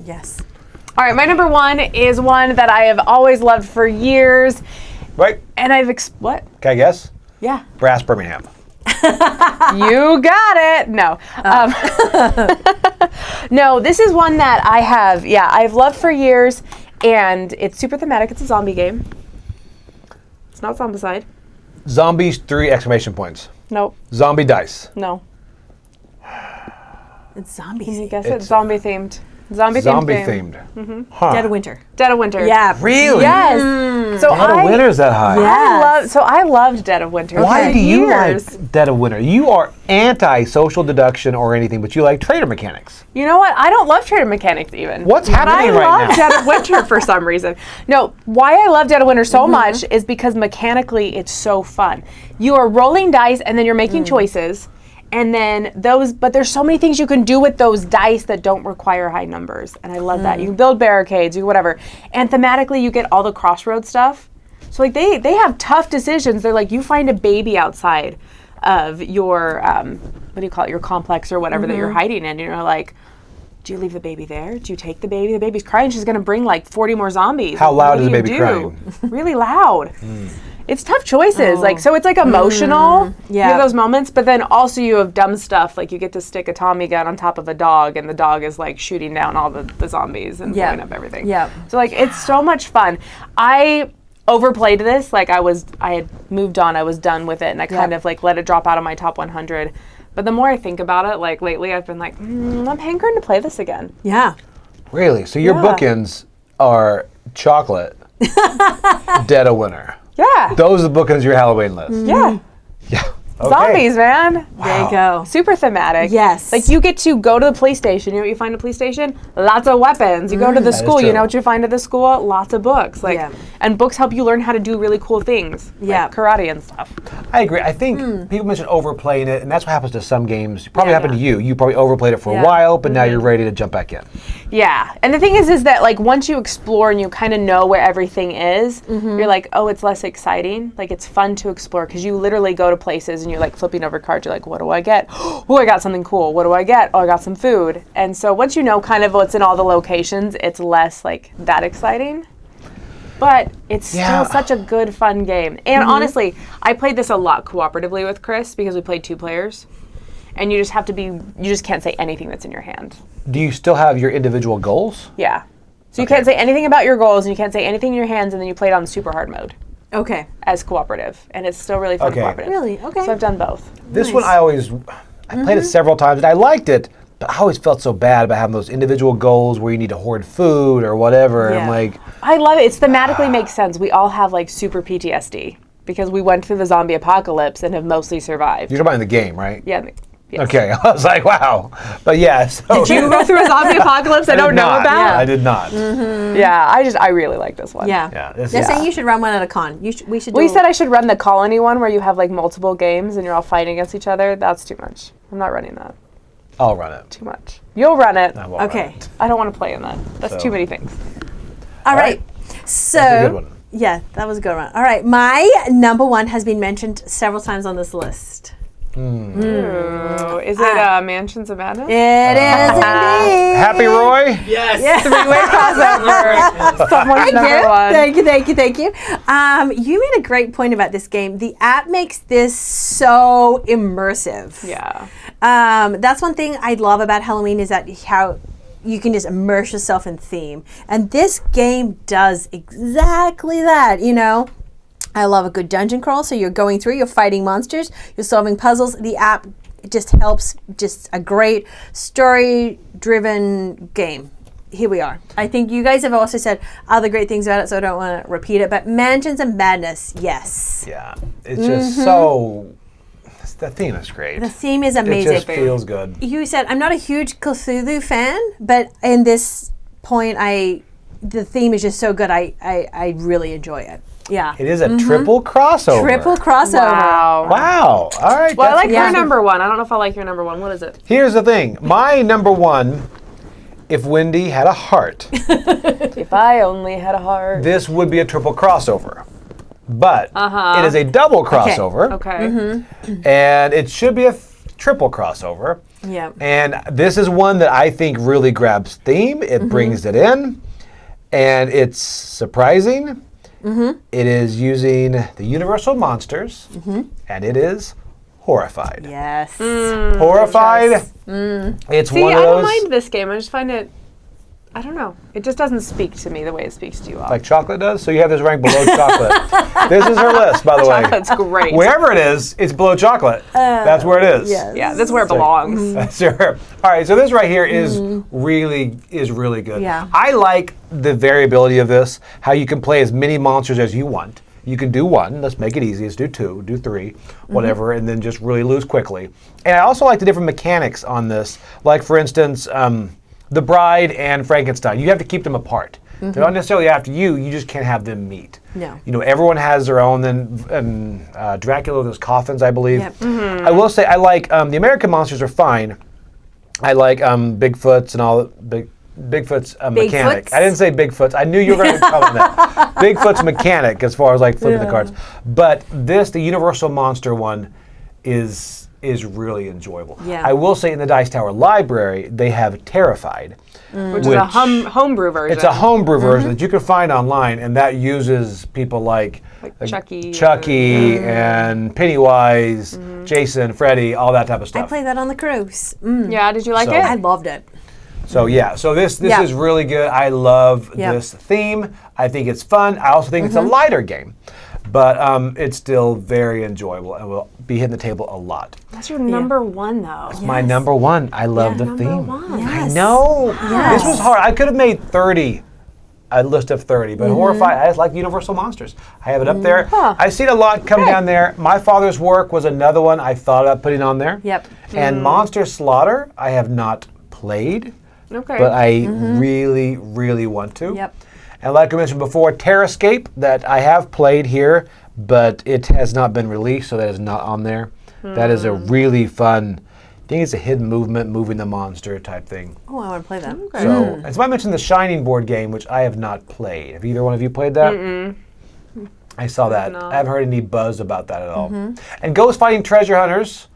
Yes. All right, my number 1 is one that I have always loved for years, Right? and I've what? Can I guess? Yeah. Brass Birmingham. You got it. No. No, this is one that I've loved for years, and it's super thematic. It's a zombie game. It's not Zombiecide. Zombies 3 exclamation points. Nope. Zombie dice. No. It's zombies. Can you guess It's- it? Zombie themed. Zombie themed. Huh. Dead of Winter. Dead of Winter. Yeah. Really? Yes. So Dead of Winter's that high. Yeah. I loved Dead of Winter. Why for do you years. like Dead of Winter? You are anti-social deduction or anything, but you like trader mechanics. You know what? I don't love trader mechanics even. What's But happening I right love now? Dead of Winter for some reason. No, why I love Dead of Winter so much is because mechanically it's so fun. You are rolling dice and then you're making choices. And then but there's so many things you can do with those dice that don't require high numbers. And I love that. You can build barricades, you whatever. And thematically you get all the crossroads stuff. So like they have tough decisions. They're like, you find a baby outside of your, what do you call it, your complex or whatever that you're hiding in. And you're like, do you leave the baby there? Do you take the baby? The baby's crying. She's going to bring like 40 more zombies. How Like, loud what is do the you baby do? crying? Really loud. It's tough choices. Like, so it's like emotional. Yeah. You have those moments, but then also you have dumb stuff. Like you get to stick a Tommy gun on top of a dog and the dog is like shooting down all the zombies and blowing up everything. Yeah. So like, it's so much fun. I overplayed this. Like I had moved on. I was done with it and I kind of like let it drop out of my top 100. But the more I think about it, like lately I've been like, I'm hankering to play this again. Yeah. Really? So your Yeah. bookends are chocolate, Dead of Winter. Yeah. Those are the bookends of your Halloween list. Yeah. Yeah. Okay. Zombies, man. There you go. Super thematic. Yes. Like you get to go to the police station. You know what you find at the police station? Lots of weapons. You go to the is school. You true. know what you find at the school? Lots of books. Like, Yeah. and books help you learn how to do really cool things. Yeah. Like karate and stuff. I agree. I think people mention overplaying it, and that's what happens to some games. Probably Yeah. happened to you. You probably overplayed it for Yeah. a while, but now you're ready to jump back in. Yeah. And the thing is that like once you explore and you kind of know where everything is, you're like, oh, it's less exciting. Like it's fun to explore because you literally go to places and you're like flipping over cards. You're like, what do I get? Oh, I got something cool. What do I get? Oh, I got some food. And so once you know kind of what's in all the locations, it's less like that exciting. But it's Yeah. still such a good, fun game. And honestly, I played this a lot cooperatively with Chris because we played 2 players. And you just can't say anything that's in your hand. Do you still have your individual goals? Yeah. So you can't say anything about your goals and you can't say anything in your hands and then you play it on super hard mode Okay. as cooperative. And it's still really fun Okay. cooperative. Really? Okay. So I've done both. This one I played it several times and I liked it, but I always felt so bad about having those individual goals where you need to hoard food or whatever. And I'm Yeah. like, I love it. It's thematically makes sense. We all have like super PTSD because we went through the zombie apocalypse and have mostly survived. you're talking about in the game, right? Yeah. Yes. Okay, I was like, wow. But yeah, so. Did you go through a zombie apocalypse I don't know not. about? I did not. Yeah, I really like this one. Yeah. Yeah, this They're is- saying you should run one at a con. We should. We do said I should run the colony one where you have like multiple games and you're all fighting against each other. That's too much. I'm not running that. I'll run it. Too much. You'll run it. I won't run Okay. it. I don't want to play in that. That's So- too many things. All right. right. So. That's a good one. Yeah, that was a good one. All right, my number 1 has been mentioned several times on this list. Ooh, is it Mansions of Madness? It is indeed. Happy Roy? Yes. Three-way crossover. Someone's number one. Thank you. You made a great point about this game. The app makes this so immersive. Yeah. That's one thing I love about Halloween is that how you can just immerse yourself in theme. And this game does exactly that, you know. I love a good dungeon crawl. So you're going through, you're fighting monsters, you're solving puzzles. The app It just helps. Just a great story-driven game. Here we are. I think you guys have also said other great things about it, so I don't want to repeat it. But Mansions of Madness, yes. Yeah, it's just so. The theme is great. The theme is amazing. It just feels good. You said I'm not a huge Cthulhu fan, but in this point, the theme is just so good. I really enjoy it. Yeah. It is a triple crossover. Triple crossover. Wow. Wow. All right. Well, I like Yeah. your number one. I don't know if I like your number one. What is it? Here's the thing. My number one, if Wendy had a heart, If I only had a heart. this would be a triple crossover. But it is a double crossover. Okay. And it should be a triple crossover. Yeah. And this is one that I think really grabs theme. It brings it in. And it's surprising. It is using the Universal monsters. And it is Horrified. Yes. Horrified. It's See, one I of don't those. mind this game. I just find it, I don't know. It just doesn't speak to me the way it speaks to you all. Like chocolate does? So you have this ranked below chocolate. This is her list, by the way. Chocolate's great. Wherever it is, it's below chocolate. That's where it is. yes. Yeah, that's where it belongs. Sure. All right, so this right here is really good. Yeah. I like the variability of this, how you can play as many monsters as you want. You can do one, let's make it easy, let's do two, do three, whatever, and then just really lose quickly. And I also like the different mechanics on this. Like, for instance, The Bride and Frankenstein. You have to keep them apart. They're not necessarily after you, you just can't have them meet. No. You know, everyone has their own. Then Dracula, those coffins, I believe. Yep. I will say, I like, the American monsters are fine. I like Bigfoots and all, Bigfoot's a mechanic. Bigfoots? I didn't say Bigfoots. I knew you were going to call him that. Bigfoot's mechanic as far as like flipping the cards. But this, the Universal Monster one, is really enjoyable. Yeah. I will say in the Dice Tower library, they have Terrified. Which is a homebrew version. It's a homebrew version that you can find online, and that uses people like Chucky. and Pennywise, Jason, Freddy, all that type of I stuff. played that on the cruise. Yeah, did you like So- it? I loved it. So yeah, so this Yeah. is really good. I love Yep. this theme. I think it's fun. I also think it's a lighter game, but it's still very enjoyable and will be hitting the table a lot. That's your number one, though. My number one. I love the Number theme. one. I Yes. know. Yes. This was hard. I could have made 30. A list of 30, but Horrified, I just like Universal Monsters. I have it up there. I've seen a lot come down there. My Father's Work was another one I thought about putting on there. Yep. And Monster Slaughter, I have not played. Okay. But I really, really want to. Yep. And like I mentioned before, Terrascape, that I have played here, but it has not been released, so that is not on there. That is a really fun, I think it's a hidden movement, moving the monster type thing. Oh, I want to play that. So, and so I mentioned the Shining board game, which I have not played. Have either one of you played that? I saw that. not. I haven't heard any buzz about that at all. And Ghost Fighting Treasure Hunters,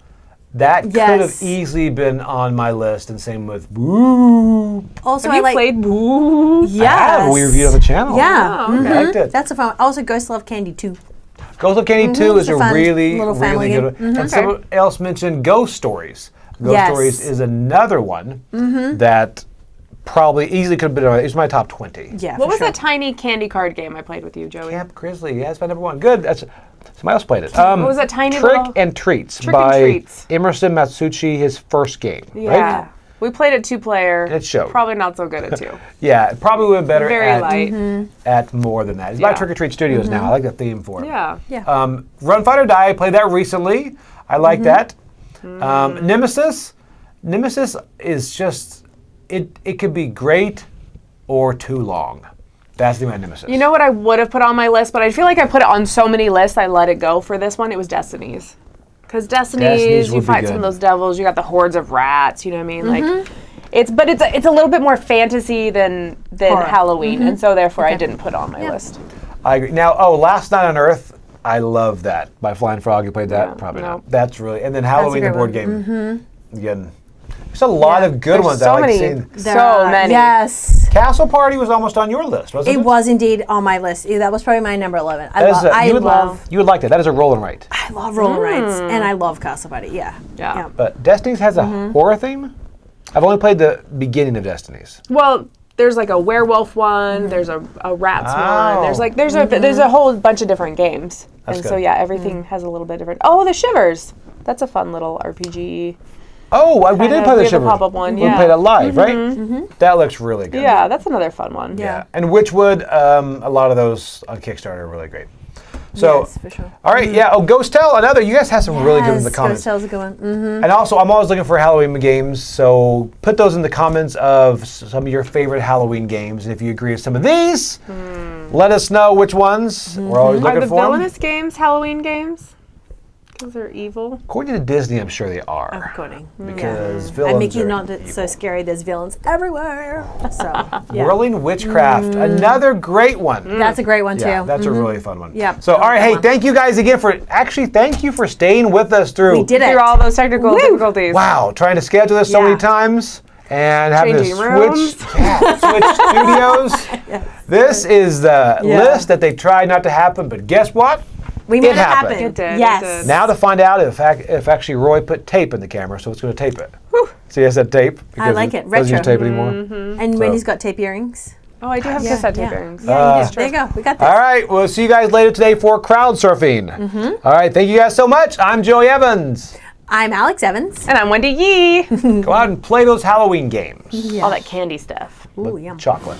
that could have Yes. easily been on my list, and same with Woo. Also, Have I you like. played Boo? Yes. We reviewed on the channel. Yeah. Oh, okay. I liked it. That's a fun one. Also, Ghost Love Candy too. Ghost of Candy 2 is It's a a fun really, little really family good game. one. And someone else mentioned Ghost Stories. Ghost Yes. Stories is another one that probably easily could have been on. It's my top 20. Yeah. What for was sure. that tiny candy card game I played with you, Joey? Camp Grizzly, yeah, it's my number one. Good. That's somebody else played it. What was that tiny Trick little- and Treats Trick and by Treats. Emerson Matsuchi, his first game. Yeah. Right? We played it 2-player. It showed. Probably not so good at 2. Yeah, it probably would have been better Very at, light. at more than that. It's by Yeah. Trick or Treat Studios now. I like the theme for it. Yeah. Yeah. Run, Fight, or Die, I played that recently. I like that. Nemesis is just, it could be great or too long. That's the my Nemesis. You know what I would have put on my list, but I feel like I put it on so many lists I let it go for this one. It was Destinies. Because Destinies you would be fight some good. of those devils, you got the hordes of rats, you know what I mean? Like it's a little bit more fantasy than Horror. Halloween, and so therefore I didn't put it on my list. I agree. Now, Last Night on Earth, I love that by Flying Frog. You played that? Yeah, Probably no. not. That's really, and then Halloween, the great board game. Again, there's a lot of good There's ones. so I like many. seeing. There so are- many. Yes. Castle Party was almost on your list, wasn't it? It was indeed on my list. That was probably my number 11. That is I love you would like that. That is a roll and write. I love roll rights, and I love Castle Party. Yeah. Yeah. But Destinies has a horror theme. I've only played the beginning of Destinies. Well, there's like a werewolf one, there's a rats Oh. one, there's a whole bunch of different games. That's and so good. yeah, everything has a little bit different. Oh, the Shivers. That's a fun little RPG. Oh, we did play the we have a shipper. pop-up one, We yeah. played it live, right? That looks really good. Yeah, that's another fun one. Yeah. And Witchwood, a lot of those on Kickstarter are really great. So, Yes, for sure. all right, yeah. Oh, Ghost Tale, another. You guys have some really good in the Yes, comments. Ghost Tale's a good one. Mm-hmm. And also, I'm always looking for Halloween games, so put those in the comments of some of your favorite Halloween games. And if you agree with some of these, let us know which ones. We're always Are looking the for them. villainous games Halloween games? Because they're evil. According to Disney, I'm sure they are. According. Because villains And Mickey are not so evil. scary. There's villains everywhere. So yeah. Whirling Witchcraft, another great one. That's a great one too. Yeah, that's a really fun one. Yep. So, all right, That hey, one. thank you guys again thank you for staying with us through. We did it. Through all those technical difficulties. Wow, trying to schedule this so many Yeah. times and having to Changing rooms. switch studios. This is the list that they tried not to happen, but guess what? We made it happened. happen. It did, Yes. it did. Now to find out if actually Roy put tape in the camera, so it's going to tape it. See, I said tape. I like it. Doesn't use Retro. tape anymore. And Wendy's got tape earrings. Oh, I do have Yeah, cassette yeah. tape earrings. Yeah, you do. There you go. We got this. All right, we'll see you guys later today for crowd surfing. All right, thank you guys so much. I'm Joey Evans. I'm Alex Evans. And I'm Wendy Yi. Go out and play those Halloween games. All that candy stuff. Ooh, yum. Chocolate.